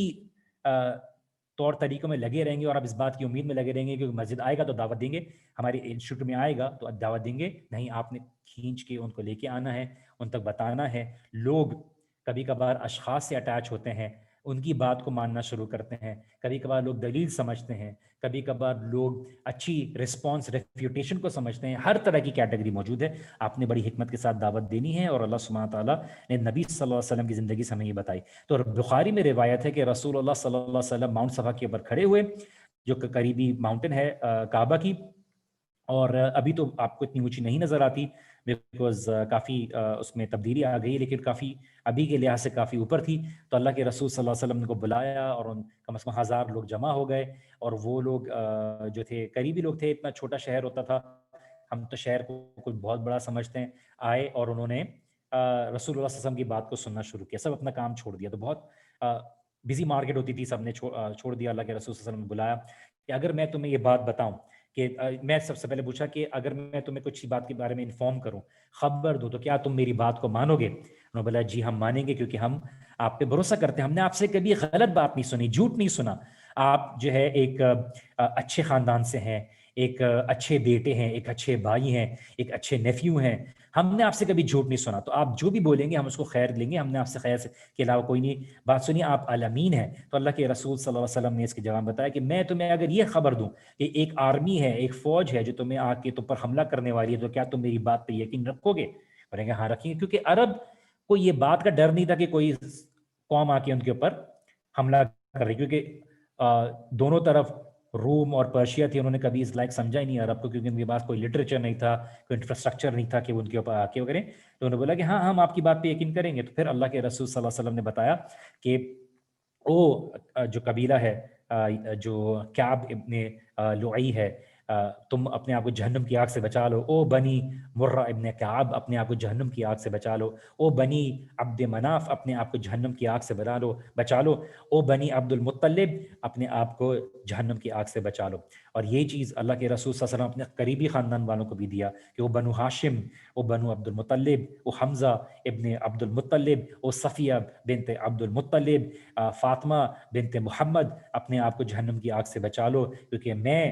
طور طریقوں میں لگے رہیں گے اور آپ اس بات کی امید میں لگے رہیں گے کہ مسجد آئے گا تو دعوت دیں گے، ہماری انسٹیٹیوٹ میں آئے گا تو دعوت دیں گے، نہیں، آپ نے کھینچ کے ان کو لے کے آنا ہے، ان تک بتانا ہے۔ لوگ کبھی کبھار اشخاص سے اٹیچ ہوتے ہیں، ان کی بات کو ماننا شروع کرتے ہیں، کبھی کبھار لوگ دلیل سمجھتے ہیں، کبھی کبھار لوگ اچھی رسپانس ریفیوٹیشن کو سمجھتے ہیں، ہر طرح کی کیٹیگری موجود ہے۔ آپ نے بڑی حکمت کے ساتھ دعوت دینی ہے، اور اللہ سبحانہ تعالیٰ نے نبی صلی اللہ علیہ وسلم کی زندگی سے ہمیں یہ بتائی۔ تو بخاری میں روایت ہے کہ رسول اللہ صلی اللہ علیہ وسلم ماؤنٹ صفا کے اوپر کھڑے ہوئے، جو کہ قریبی ماؤنٹن ہے کعبہ کی، اور ابھی تو آپ کو اتنی اونچی نہیں نظر آتی بیکاز کافی اس میں تبدیلی آ گئی، لیکن کافی ابھی کے لحاظ سے کافی اوپر تھی۔ تو اللہ کے رسول صلی اللہ علیہ وسلم نے کو بلایا، اور ان کم از کم 1000 لوگ جمع ہو گئے، اور وہ لوگ جو تھے قریبی لوگ تھے، اتنا چھوٹا شہر ہوتا تھا، ہم تو شہر کو کوئی بہت بڑا سمجھتے ہیں، آئے اور انہوں نے رسول اللہ صلی اللہ علیہ وسلم کی بات کو سننا شروع کیا، سب اپنا کام چھوڑ دیا۔ تو بہت بزی مارکیٹ ہوتی تھی، سب نے چھوڑ دیا، اللہ کے رسول صلی اللہ علیہ وسلم نے بلایا کہ اگر میں تمہیں یہ بات بتاؤں کہ میں سب سے پہلے پوچھا کہ اگر میں تمہیں کچھ بات کے بارے میں انفارم کروں، خبر دوں، تو کیا تم میری بات کو مانو گے؟ انہوں نے بولا جی ہم مانیں گے، کیونکہ ہم آپ پہ بھروسہ کرتے ہیں، ہم نے آپ سے کبھی غلط بات نہیں سنی، جھوٹ نہیں سنا، آپ جو ہے ایک اچھے خاندان سے ہیں، ایک اچھے بیٹے ہیں، ایک اچھے بھائی ہیں، ایک اچھے نیفیو ہیں، ہم نے آپ سے کبھی جھوٹ نہیں سنا، تو آپ جو بھی بولیں گے ہم اس کو خیر لیں گے، ہم نے آپ سے خیر کے علاوہ کوئی نہیں بات سنی، آپ الامین ہیں۔ تو اللہ کے رسول صلی اللہ علیہ وسلم نے اس کے جواب بتایا کہ میں تمہیں اگر یہ خبر دوں کہ ایک آرمی ہے، ایک فوج ہے جو تمہیں آ کے تم پر حملہ کرنے والی ہے، تو کیا تم میری بات پہ یقین رکھو گے؟ بولیں گے ہاں رکھیں گے، کیونکہ عرب کو یہ بات کا ڈر نہیں تھا کہ کوئی قوم آ کے ان کے اوپر حملہ کر رہی، کیونکہ دونوں طرف روم اور پرشیا تھی، انہوں نے کبھی اس لائق سمجھا ہی نہیں عرب کو، کیونکہ ان کے پاس کوئی لٹریچر نہیں تھا، کوئی انفراسٹرکچر نہیں تھا کہ ان کے اوپر آ کے وہ کریں۔ تو انہوں نے بولا کہ ہاں ہم آپ کی بات پہ یقین کریں گے۔ تو پھر اللہ کے رسول صلی اللہ علیہ وسلم نے بتایا کہ وہ جو قبیلہ ہے جو کعب ابن لعی ہے، تم اپنے آپ کو جہنم کی آگ سے بچا لو، او بنی مرہ ابن کعب اپنے آپ کو جہنم کی آگ سے بچا لو، او بنی عبد مناف اپنے آپ کو جہنم کی آگ سے بچا لو، او بنی عبد المطلب اپنے آپ کو جہنم کی آگ سے بچا لو۔ اور یہ چیز اللہ کے رسول صلی اللہ علیہ وسلم اپنے قریبی خاندان والوں کو بھی دیا کہ وہ بنو ہاشم، وہ بنو عبد المطلب، وہ حمزہ ابن عبد المطلب، وہ صفیہ بنت عبد المطلب، فاطمہ بنت محمد اپنے آپ کو جہنم کی آگ سے بچا لو، کیونکہ میں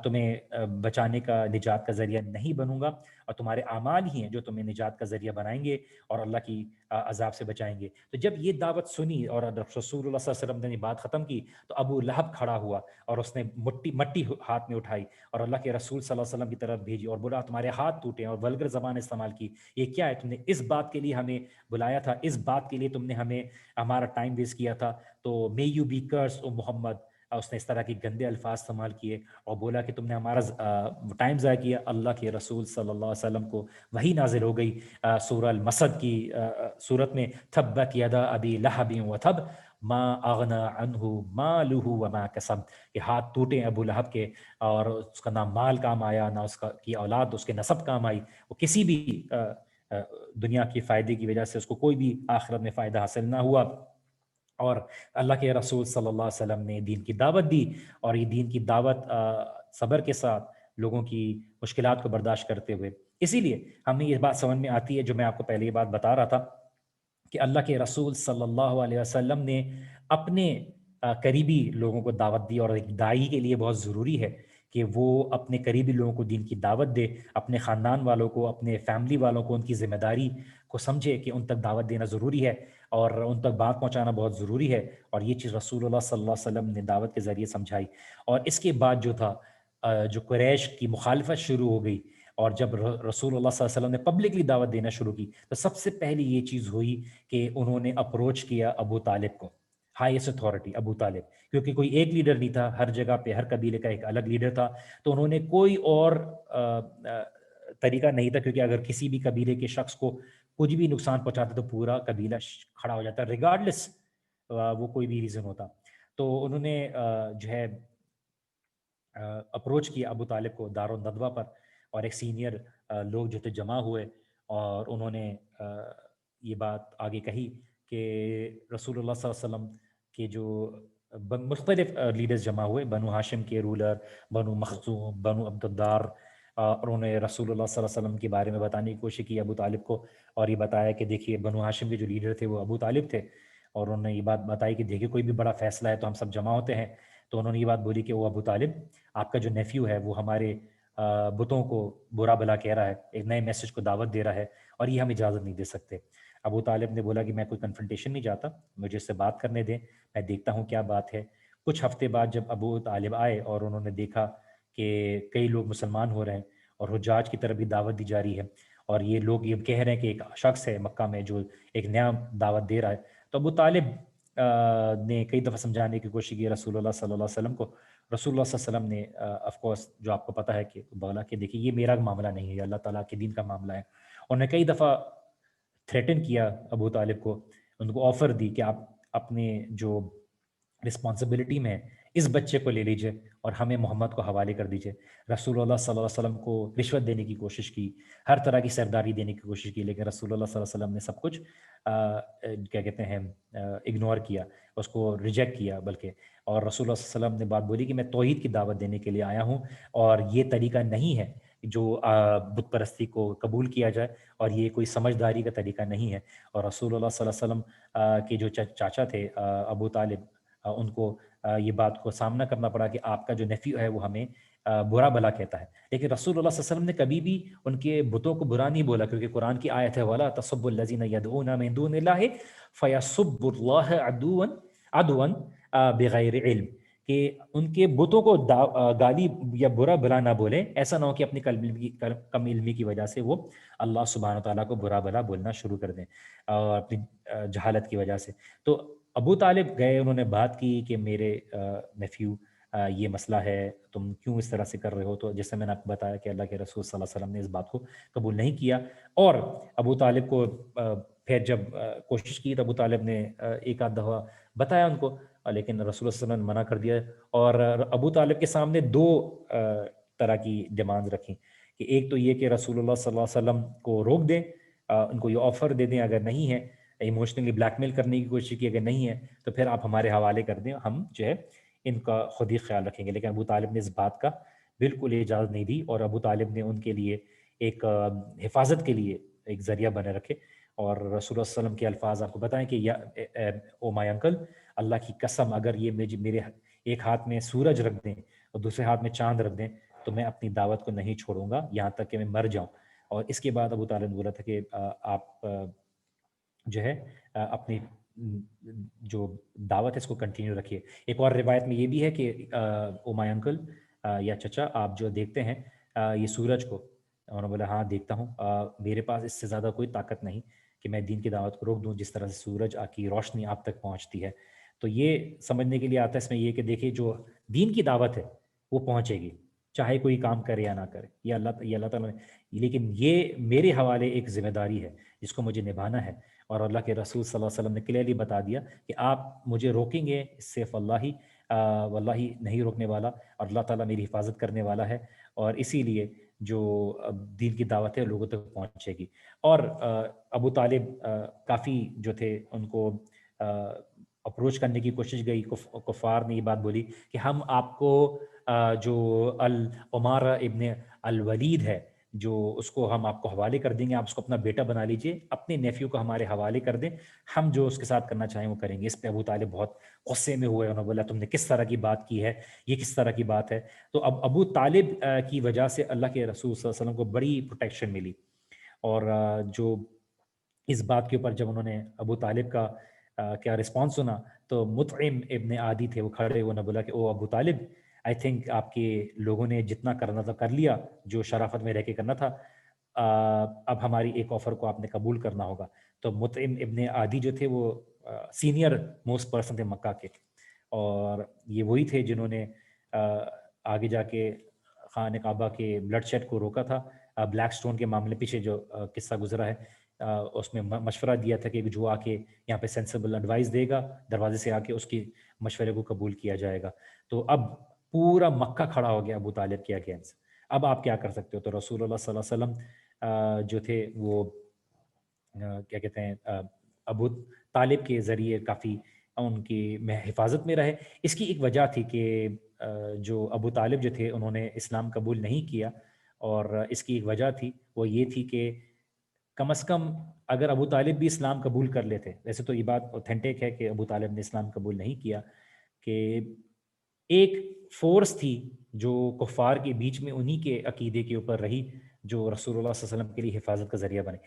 تمہیں بچانے کا، نجات کا ذریعہ نہیں بنوں گا، اور تمہارے اعمال ہی ہیں جو تمہیں نجات کا ذریعہ بنائیں گے اور اللہ کی عذاب سے بچائیں گے۔ تو جب یہ دعوت سنی اور رسول اللہ صلی اللہ علیہ وسلم نے بات ختم کی تو ابو لہب کھڑا ہوا اور اس نے مٹی ہاتھ میں اٹھائی اور اللہ کے رسول صلی اللہ علیہ وسلم کی طرف بھیجی اور بولا تمہارے ہاتھ ٹوٹے، اور ولگر زبان استعمال کی، یہ کیا ہے؟ تم نے اس بات کے لیے ہمیں بلایا تھا، اس بات کے لیے تم نے ہمیں ہمارا ٹائم ویسٹ کیا تھا، تو مے یو بی کرس او محمد۔ اس نے اس طرح کی گندے الفاظ استعمال کیے اور بولا کہ تم نے ہمارا ٹائم ضائع کیا۔ اللہ کے رسول صلی اللہ علیہ وسلم کو وہی نازل ہو گئی سورہ المسد کی صورت میں، تبت یدا ابی لہب وتب، ما اغنا عنہ مالہ وما کسب، کہ ہاتھ ٹوٹے ابو لہب کے، اور اس کا نہ مال کام آیا، نہ اس کا کی اولاد اس کے نسب کام آئی، وہ کسی بھی دنیا کی فائدے کی وجہ سے اس کو کوئی بھی آخرت میں فائدہ حاصل نہ ہوا۔ اور اللہ کے رسول صلی اللہ علیہ وسلم نے دین کی دعوت دی، اور یہ دین کی دعوت صبر کے ساتھ لوگوں کی مشکلات کو برداشت کرتے ہوئے۔ اسی لیے ہمیں یہ بات سمجھ میں آتی ہے جو میں آپ کو پہلے یہ بات بتا رہا تھا، کہ اللہ کے رسول صلی اللہ علیہ وسلم نے اپنے قریبی لوگوں کو دعوت دی، اور ایک داعی کے لیے بہت ضروری ہے کہ وہ اپنے قریبی لوگوں کو دین کی دعوت دے، اپنے خاندان والوں کو، اپنے فیملی والوں کو ان کی ذمہ داری کو سمجھے کہ ان تک دعوت دینا ضروری ہے، اور ان تک بات پہنچانا بہت ضروری ہے، اور یہ چیز رسول اللہ صلی اللہ علیہ وسلم نے دعوت کے ذریعے سمجھائی۔ اور اس کے بعد جو تھا جو قریش کی مخالفت شروع ہو گئی، اور جب رسول اللہ صلی اللہ علیہ وسلم نے پبلکلی دعوت دینا شروع کی، تو سب سے پہلی یہ چیز ہوئی کہ انہوں نے اپروچ کیا ابو طالب کو، ہائیسٹ اتھارٹی ابو طالب، کیونکہ کوئی ایک لیڈر نہیں تھا، ہر جگہ پہ ہر قبیلے کا ایک الگ لیڈر تھا، تو انہوں نے کوئی اور طریقہ نہیں تھا، کیونکہ اگر کسی بھی قبیلے کے شخص کو کچھ بھی نقصان پہنچاتا تو پورا قبیلہ کھڑا ہو جاتا، ریگارڈلیس وہ کوئی بھی ریزن ہوتا۔ تو انہوں نے جو ہے اپروچ کیا ابو طالب کو دارالندوہ پر، اور ایک سینئر لوگ جو تھے جمع ہوئے، اور انہوں نے یہ بات آگے کہی کہ رسول اللہ صلی اللہ علیہ وسلم کے جو مختلف لیڈرز جمع ہوئے، بنو ہاشم کے رولر، بنو مخزوم، بنو عبدالدار، اور انہوں نے رسول اللہ صلی اللہ علیہ وسلم کے بارے میں بتانے کی کوشش کی ابو طالب کو، اور یہ بتایا کہ دیکھیے بنو ہاشم کے جو لیڈر تھے وہ ابو طالب تھے، اور انہوں نے یہ بات بتائی کہ دیکھیے کوئی بھی بڑا فیصلہ ہے تو ہم سب جمع ہوتے ہیں۔ تو انہوں نے یہ بات بولی کہ وہ ابو طالب، آپ کا جو نیفیو ہے وہ ہمارے بتوں کو برا بلا کہہ رہا ہے، ایک نئے میسج کو دعوت دے رہا ہے، اور یہ ہم اجازت نہیں دے سکتے۔ ابو طالب نے بولا کہ میں کوئی کنفرنٹیشن نہیں چاہتا، مجھے اس سے بات کرنے دیں، میں دیکھتا ہوں کیا بات ہے۔ کچھ ہفتے بعد جب ابو طالب آئے اور انہوں نے دیکھا کہ کئی لوگ مسلمان ہو رہے ہیں، اور حجاج کی طرف بھی دعوت دی جا رہی ہے، اور یہ لوگ یہ کہہ رہے ہیں کہ ایک شخص ہے مکہ میں جو ایک نیا دعوت دے رہا ہے، تو ابو طالب نے کئی دفعہ سمجھانے کی کوشش کی رسول اللہ صلی اللہ علیہ وسلم کو۔ رسول اللہ صلی اللہ علیہ وسلم نے آف کورس جو آپ کو پتہ ہے کہ بولا کہ دیکھیے یہ میرا معاملہ نہیں ہے، یہ اللہ تعالیٰ کے دین کا معاملہ ہے۔ انہوں نے کئی دفعہ تھریٹن کیا ابو طالب کو، ان کو آفر دی کہ آپ اپنے جو رسپانسبلٹی میں اس بچے کو لے لیجئے اور ہمیں محمد کو حوالے کر دیجئے۔ رسول اللہ صلی اللہ علیہ وسلم کو رشوت دینے کی کوشش کی، ہر طرح کی سرداری دینے کی کوشش کی، لیکن رسول اللہ صلی اللہ علیہ وسلم نے سب کچھ کیا کہتے ہیں اگنور کیا، اس کو ریجیکٹ کیا بلکہ۔ اور رسول اللہ صلی اللہ علیہ وسلم نے بات بولی کہ میں توحید کی دعوت دینے کے لیے آیا ہوں، اور یہ طریقہ نہیں ہے جو بت پرستی کو قبول کیا جائے، اور یہ کوئی سمجھداری کا طریقہ نہیں ہے۔ اور رسول اللہ صلی اللہ علیہ وسلم کے جو چاچا تھے ابو طالب، ان کو یہ بات کو سامنا کرنا پڑا کہ آپ کا جو نیفیو ہے وہ ہمیں برا بھلا کہتا ہے، لیکن رسول اللہ صلی اللہ علیہ وسلم نے کبھی بھی ان کے بتوں کو برا نہیں بولا، کیونکہ قرآن کی آیت ہے وَلَا تَسُبُّوا الَّذِينَ يَدْعُونَ مِن دُونِ اللَّهِ فَيَسُبُّوا اللَّهَ عَدْوًا بِغَيْرِ عِلْم، کہ ان کے بتوں کو گالی یا برا بھلا نہ بولیں، ایسا نہ ہو کہ اپنی کم علمی کی وجہ سے وہ اللہ سبحانہ وتعالیٰ کو برا بھلا بولنا شروع کر دیں اپنی جہالت کی وجہ سے۔ تو ابو طالب گئے، انہوں نے بات کی کہ میرے نیفیو یہ مسئلہ ہے، تم کیوں اس طرح سے کر رہے ہو؟ تو جیسے میں نے آپ کو بتایا کہ اللہ کے رسول صلی اللہ علیہ وسلم نے اس بات کو قبول نہیں کیا، اور ابو طالب کو پھر جب کوشش کی تو ابو طالب نے ایک آدھ دفعہ بتایا ان کو، لیکن رسول اللہ صلی اللہ علیہ وسلم نے منع کر دیا، اور ابو طالب کے سامنے دو طرح کی ڈیمانڈز رکھیں، کہ ایک تو یہ کہ رسول اللہ صلی اللہ علیہ وسلم کو روک دیں، ان کو یہ آفر دے دیں اگر نہیں ہے، ایموشنلی بلیک میل کرنے کی کوشش کی اگر نہیں ہے تو پھر آپ ہمارے حوالے کر دیں، ہم جو ہے ان کا خود ہی خیال رکھیں گے۔ لیکن ابو طالب نے اس بات کا بالکل اجازت نہیں دی، اور ابو طالب نے ان کے لیے ایک حفاظت کے لیے ایک ذریعہ بنے رکھے، اور رسول اللہ صلی اللہ علیہ وسلم کے الفاظ آپ کو بتائیں کہ یا او مائی انکل، اللہ کی قسم اگر یہ میرے ایک ہاتھ میں سورج رکھ دیں اور دوسرے ہاتھ میں چاند رکھ دیں تو میں اپنی دعوت کو نہیں چھوڑوں گا یہاں تک کہ میں مر جاؤں۔ اور اس کے بعد ابو طالب نے بولا تھا کہ آپ جو ہے اپنی جو دعوت ہے اس کو کنٹینیو رکھیے۔ ایک اور روایت میں یہ بھی ہے کہ او مائی انکل یا چچا، آپ جو دیکھتے ہیں یہ سورج کو، انہوں نے بولا ہاں دیکھتا ہوں، میرے پاس اس سے زیادہ کوئی طاقت نہیں کہ میں دین کی دعوت کو روک دوں جس طرح سے سورج کی روشنی آپ تک پہنچتی ہے۔ تو یہ سمجھنے کے لیے آتا ہے اس میں یہ کہ دیکھیے جو دین کی دعوت ہے وہ پہنچے گی، چاہے کوئی کام کرے یا نہ کرے، یہ اللہ تعالیٰ نے، لیکن یہ میرے حوالے ایک ذمہ داری ہے جس کو مجھے نبھانا ہے، اور اللہ کے رسول صلی اللہ علیہ وسلم نے کلیئرلی بتا دیا کہ آپ مجھے روکیں گے اس سے واللہ نہیں روکنے والا، اور اللہ تعالیٰ میری حفاظت کرنے والا ہے، اور اسی لیے جو دین کی دعوت ہے لوگوں تک پہنچے گی۔ اور ابو طالب کافی جو تھے ان کو اپروچ کرنے کی کوشش گئی، کفار نے یہ بات بولی کہ ہم آپ کو جو عمارہ ابن الولید ہے، جو اس کو ہم آپ کو حوالے کر دیں گے، آپ اس کو اپنا بیٹا بنا لیجئے، اپنے نیفیو کو ہمارے حوالے کر دیں، ہم جو اس کے ساتھ کرنا چاہیں وہ کریں گے۔ اس پہ ابو طالب بہت غصے میں ہوئے، انہوں نے بولا تم نے کس طرح کی بات کی ہے، یہ کس طرح کی بات ہے۔ تو اب ابو طالب کی وجہ سے اللہ کے رسول صلی اللہ علیہ وسلم کو بڑی پروٹیکشن ملی، اور جو اس بات کے اوپر جب انہوں نے ابو طالب کا کیا رسپانس سنا، تو مطعم ابن عادی تھے، وہ کھڑے، انہوں نے بولا کہ او ابو طالب، آئی تھنک آپ کے لوگوں نے جتنا کرنا تھا کر لیا، جو شرافت میں رہ کے کرنا تھا، اب ہماری ایک آفر کو آپ نے قبول کرنا ہوگا۔ تو مطعم ابن عادی جو تھے وہ سینئر موسٹ پرسن تھے مکہ کے، اور یہ وہی تھے جنہوں نے آگے جا کے خانہ کعبہ کے بلڈ شیڈ کو روکا تھا۔ بلیک سٹون کے معاملے پیچھے جو قصہ گزرا ہے، اس میں مشورہ دیا تھا کہ جو آ کے یہاں پہ سینسیبل ایڈوائس دے گا دروازے سے آ کے، اس کی مشورے کو قبول کیا جائے گا۔ تو اب پورا مکہ کھڑا ہو گیا ابو طالب کے اگینسٹ، اب آپ کیا کر سکتے ہو؟ تو رسول اللہ صلی اللہ علیہ وسلم جو تھے وہ کیا کہتے ہیں ابو طالب کے ذریعے کافی ان کی حفاظت میں رہے۔ اس کی ایک وجہ تھی کہ جو ابو طالب جو تھے انہوں نے اسلام قبول نہیں کیا، اور اس کی ایک وجہ تھی، وہ یہ تھی کہ کم از کم اگر ابو طالب بھی اسلام قبول کر لیتے، ویسے تو یہ بات اوتھینٹک ہے کہ ابو طالب نے اسلام قبول نہیں کیا، کہ ایک فورس تھی جو کفار کے بیچ میں انہی کے عقیدے کے اوپر رہی، جو رسول اللہ صلی اللہ علیہ وسلم کے لیے حفاظت کا ذریعہ بنے۔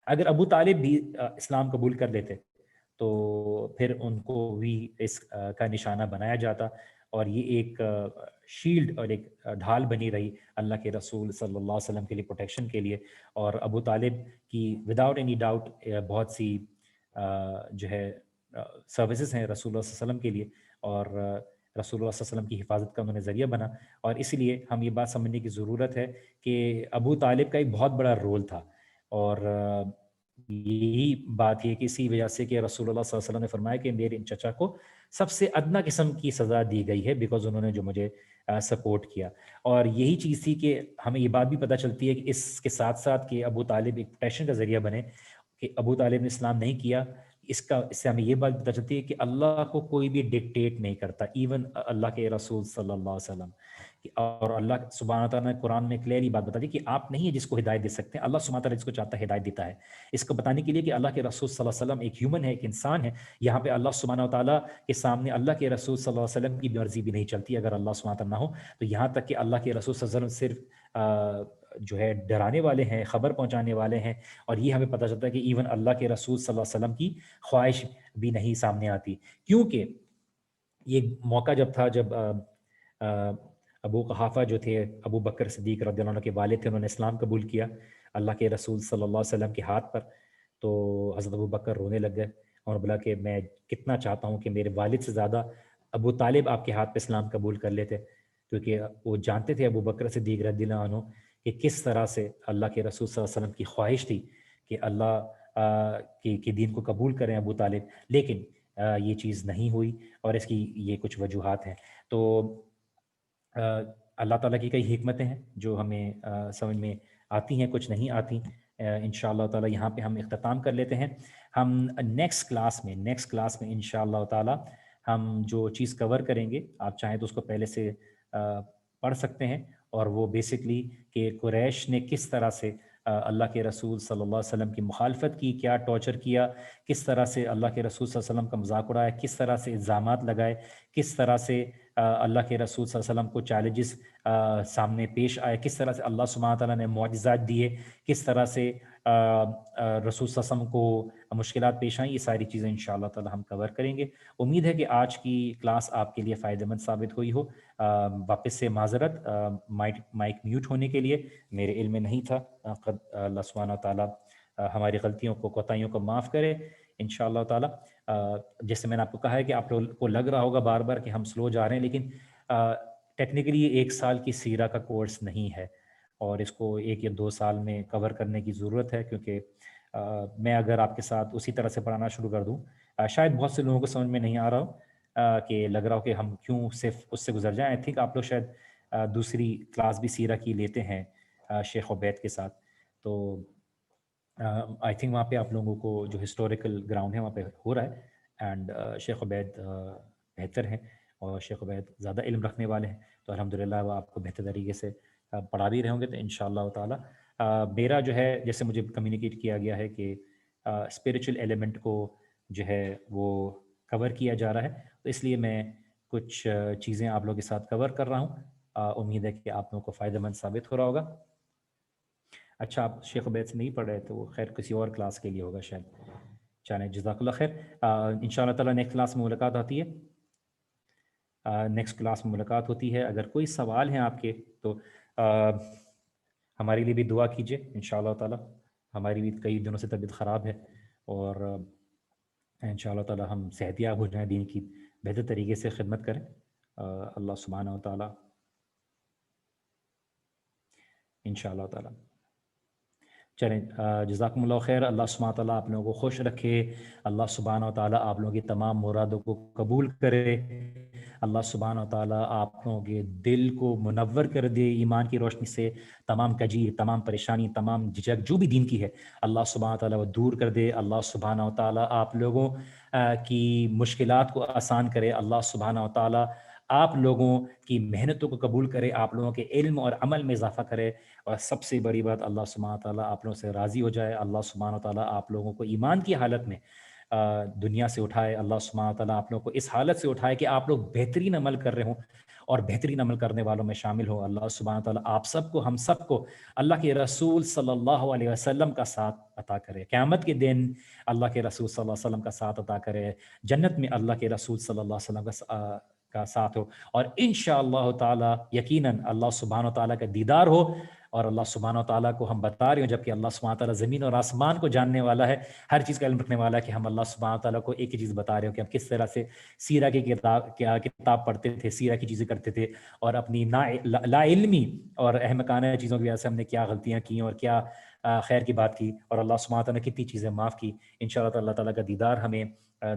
اگر ابو طالب بھی اسلام قبول کر لیتے تو پھر ان کو بھی اس کا نشانہ بنایا جاتا، اور یہ ایک شیلڈ اور ایک ڈھال بنی رہی اللہ کے رسول صلی اللہ علیہ وسلم کے لیے، پروٹیکشن کے لیے۔ اور ابو طالب کی وداؤٹ اینی ڈاؤٹ بہت سی جو ہے سروسز ہیں رسول اللہ صلی اللہ علیہ وسلم کے لیے، اور رسول اللہ صلی اللہ علیہ وسلم کی حفاظت کا انہوں نے ذریعہ بنا۔ اور اس لیے ہم یہ بات سمجھنے کی ضرورت ہے کہ ابو طالب کا ایک بہت بڑا رول تھا، اور یہی بات ہے کہ اسی وجہ سے کہ رسول اللہ صلی اللہ علیہ وسلم نے فرمایا کہ میرے ان چچا کو سب سے ادنا قسم کی سزا دی گئی ہے، بیکاز انہوں نے جو مجھے سپورٹ کیا۔ اور یہی چیز تھی کہ ہمیں یہ بات بھی پتہ چلتی ہے کہ اس کے ساتھ ساتھ کہ ابو طالب ایک پروٹیکشن کا ذریعہ بنے، کہ ابو طالب نے اسلام نہیں کیا، اس سے ہمیں یہ بات پتہ چلتی ہے کہ اللہ کو کوئی بھی ڈکٹیٹ نہیں کرتا، ایون اللہ کے رسول صلی اللہ علیہ وسلم۔ اور اللہ سبحانہ تعالیٰ نے قرآن میں کلیئرلی بات بتا دی کہ آپ نہیں ہے جس کو ہدایت دے سکتے ہیں، اللہ سبحانہ تعالیٰ جس کو چاہتا ہے ہدایت دیتا ہے۔ اس کو بتانے کے لیے کہ اللہ کے رسول صلی اللہ علیہ وسلم ایک ہیومن ہے، ایک انسان ہے، یہاں پہ اللہ سبحانہ تعالیٰ کے سامنے اللہ کے رسول صلی اللہ علیہ وسلم کی مرضی بھی نہیں چلتی اگر اللہ سبحانہ تعالیٰ نہ ہو۔ تو یہاں تک کہ اللہ کے رسول صلی اللہ علیہ وسلم صرف جو ہے ڈرانے والے ہیں، خبر پہنچانے والے ہیں، اور یہ ہمیں پتہ چلتا ہے کہ ایون اللہ کے رسول صلی اللہ علیہ وسلم کی خواہش بھی نہیں سامنے آتی، کیونکہ یہ موقع جب تھا جب ابو قحافہ جو تھے ابو بکر صدیق رضی اللہ عنہ کے والد تھے، انہوں نے اسلام قبول کیا اللہ کے رسول صلی اللہ علیہ وسلم کے ہاتھ پر۔ تو حضرت ابو بکر رونے لگ گئے اور بولا کہ میں کتنا چاہتا ہوں کہ میرے والد سے زیادہ ابو طالب آپ کے ہاتھ پہ اسلام قبول کر لیتے، کیونکہ وہ جانتے تھے ابو بکر صدیق رضی اللہ عنہ کہ کس طرح سے اللہ کے رسول صلی اللہ علیہ وسلم کی خواہش تھی کہ اللہ کے دین کو قبول کریں ابو طالب، لیکن یہ چیز نہیں ہوئی، اور اس کی یہ کچھ وجوہات ہیں۔ تو اللہ تعالیٰ کی کئی حکمتیں ہیں جو ہمیں سمجھ میں آتی ہیں، کچھ نہیں آتی۔ انشاءاللہ تعالیٰ یہاں پہ ہم اختتام کر لیتے ہیں۔ ہم نیکسٹ کلاس میں انشاءاللہ تعالیٰ ہم جو چیز کور کریں گے، آپ چاہیں تو اس کو پہلے سے پڑھ سکتے ہیں، اور وہ بیسکلی کہ قریش نے کس طرح سے اللہ کے رسول صلی اللہ علیہ وسلم کی مخالفت کی، کیا ٹارچر کیا، کس طرح سے اللہ کے رسول صلی اللہ علیہ وسلم کا مذاق اڑایا، کس طرح سے الزامات لگائے، کس طرح سے اللہ کے رسول صلی اللہ علیہ وسلم کو چیلنجز سامنے پیش آئے، کس طرح سے اللہ سبحانہ تعالیٰ نے معجزات دیے، کس طرح سے رسول صلی اللہ علیہ وسلم کو مشکلات پیش آئیں، یہ ساری چیزیں انشاءاللہ تعالیٰ ہم کور کریں گے۔ امید ہے کہ آج کی کلاس آپ کے لیے فائدہ مند ثابت ہوئی ہو۔ واپس سے معذرت مائک میوٹ ہونے کے لیے، میرے علم میں نہیں تھا۔ اللہ سبحانہ تعالیٰ ہماری غلطیوں کو، کوتاہیوں کو معاف کرے انشاءاللہ تعالیٰ۔ جیسے میں نے آپ کو کہا ہے کہ آپ لوگوں کو لگ رہا ہوگا بار بار کہ ہم سلو جا رہے ہیں، لیکن ٹیکنیکلی یہ 1 سال کی سیرہ کا کورس نہیں ہے، اور اس کو 1 یا 2 سال میں کور کرنے کی ضرورت ہے، کیونکہ میں اگر آپ کے ساتھ اسی طرح سے پڑھانا شروع کر دوں، شاید بہت سے لوگوں کو سمجھ میں نہیں آ رہا ہو، کہ لگ رہا ہو کہ ہم کیوں صرف اس سے گزر جائیں۔ آئی تھنک آپ لوگ شاید دوسری کلاس بھی سیرہ کی لیتے ہیں شیخ عبید کے ساتھ، تو آئی تھنک وہاں پہ آپ لوگوں کو جو ہسٹوریکل گراؤنڈ ہے وہاں پہ ہو رہا ہے، اینڈ شیخ عبید بہتر ہیں اور شیخ عبید زیادہ علم رکھنے والے ہیں، تو الحمدللہ وہ آپ کو بہتر طریقے سے پڑھا بھی رہے ہوں گے۔ تو انشاءاللہ تعالی میرا جو ہے، جیسے مجھے کمیونیکیٹ کیا گیا ہے کہ اسپریچول ایلیمنٹ کو جو ہے وہ کور کیا جا رہا ہے، تو اس لیے میں کچھ چیزیں آپ لوگوں کے ساتھ کور کر رہا ہوں۔ امید ہے کہ آپ لوگوں کو فائدہ مند ثابت ہو رہا ہوگا۔ اچھا، آپ شیخ عبید سے نہیں پڑھ رہے تو خیر کسی اور کلاس کے لیے ہوگا شاید۔ چلیں، جزاک اللہ خیر۔ انشاءاللہ تعالیٰ نیکسٹ کلاس میں ملاقات ہوتی ہے، نیکسٹ کلاس میں ملاقات ہوتی ہے۔ اگر کوئی سوال ہیں آپ کے تو ہمارے لیے بھی دعا کیجیے انشاءاللہ تعالیٰ۔ ہماری بھی کئی دنوں سے طبیعت خراب ہے، اور انشاءاللہ تعالیٰ ہم صحت یاب ہو جائیں، دین کی بہتر طریقے سے خدمت کریں۔ اللہ سبحانہ و تعالیٰ انشاءاللہ تعالیٰ۔ چلیں، جزاکم اللہ خیر۔ اللہ سبحانہ و تعالیٰ آپ لوگوں کو خوش رکھے، اللہ سبحانہ و تعالیٰ آپ لوگوں کی تمام مرادوں کو قبول کرے، اللہ سبحانہ و تعالیٰ آپ لوگوں کے دل کو منور کر دے ایمان کی روشنی سے، تمام کجی، تمام پریشانی، تمام جھجک جو بھی دین کی ہے اللہ سبحانہ و تعالیٰ وہ دور کر دے۔ اللہ سبحانہ و تعالیٰ آپ لوگوں کی مشکلات کو آسان کرے، اللہ سبحانہ و تعالیٰ آپ لوگوں کی محنتوں کو قبول کرے، آپ لوگوں کے علم اور عمل میں اضافہ کرے، اور سب سے بڑی بات اللہ سبحانہ تعالیٰ آپ لوگوں سے راضی ہو جائے۔ اللہ سبحانہ تعالیٰ آپ لوگوں کو ایمان کی حالت میں دنیا سے اٹھائے، اللہ سبحانہ تعالیٰ آپ لوگوں کو اس حالت سے اٹھائے کہ آپ لوگ بہترین عمل کر رہے ہوں اور بہترین عمل کرنے والوں میں شامل ہو۔ اللہ سبحانہ تعالیٰ آپ سب کو، ہم سب کو اللہ کے رسول صلی اللہ علیہ وسلم کا ساتھ عطا کرے، قیامت کے دن اللہ کے رسول صلی اللہ علیہ وسلم کا ساتھ عطا کرے، جنت میں اللہ کے رسول صلی اللہ علیہ وسلم کا ساتھ ہو، اور انشاءاللہ تعالیٰ یقیناً اللہ سبحانہ تعالیٰ کا دیدار ہو۔ اور اللہ سبحانہ تعالیٰ کو ہم بتا رہے ہیں، جبکہ اللہ سبحانہ تعالیٰ زمین اور آسمان کو جاننے والا ہے، ہر چیز کا علم رکھنے والا ہے، کہ ہم اللہ سبحانہ تعالیٰ کو ایک ہی چیز بتا رہے ہو کہ ہم کس طرح سے سیرہ کی کتاب پڑھتے تھے، سیرہ کی چیزیں کرتے تھے، اور اپنی لا علمی اور احمقانہ چیزوں کی وجہ سے ہم نے کیا غلطیاں کی اور کیا خیر کی بات کی، اور اللہ سبحانہ تعالیٰ نے کتنی چیزیں معاف کی۔ انشاءاللہ اللہ تعالیٰ کا دیدار ہمیں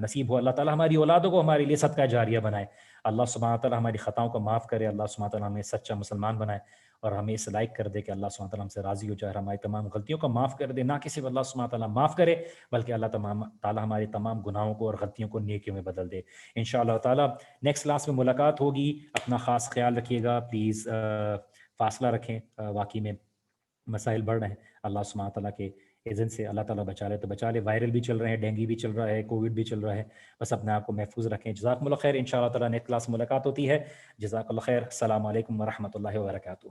نصیب ہو۔ اللہ تعالیٰ ہماری اولادوں کو ہمارے لیے صدقہ جاریہ بنائے، اللہ سبحانہ تعالیٰ ہماری خطاؤں کو معاف کرے، اللہ سبحانہ تعالیٰ ہمیں سچا مسلمان بنائے، اور ہمیں اس لائق کر دے کہ اللہ سبحانہ تعالیٰ ہم سے راضی ہو جائے، ہماری تمام غلطیوں کو معاف کر دے۔ نہ کہ صرف اللہ سبحانہ تعالیٰ معاف کرے، بلکہ اللہ تعالیٰ ہماری تمام گناہوں کو اور غلطیوں کو نیکیوں میں بدل دے انشاءاللہ تعالیٰ۔ نیکسٹ کلاس میں ملاقات ہوگی، اپنا خاص خیال رکھیے گا، پلیز فاصلہ رکھیں، واقعی میں مسائل بڑھ رہے ہیں، اللہ سبحانہ تعالیٰ کے اذن سے اللہ تعالیٰ بچا لے تو بچا لے۔ وائرل بھی چل رہے ہیں، ڈینگی بھی چل رہا ہے، کووڈ بھی چل رہا ہے، بس اپنے آپ کو محفوظ رکھیں۔ جزاکم اللہ خیر، انشاءاللہ تعالیٰ نیکسٹ کلاس میں ملاقات ہوتی ہے۔ جزاک اللہ خیر، السلام علیکم ورحمۃ اللہ وبرکاتہ۔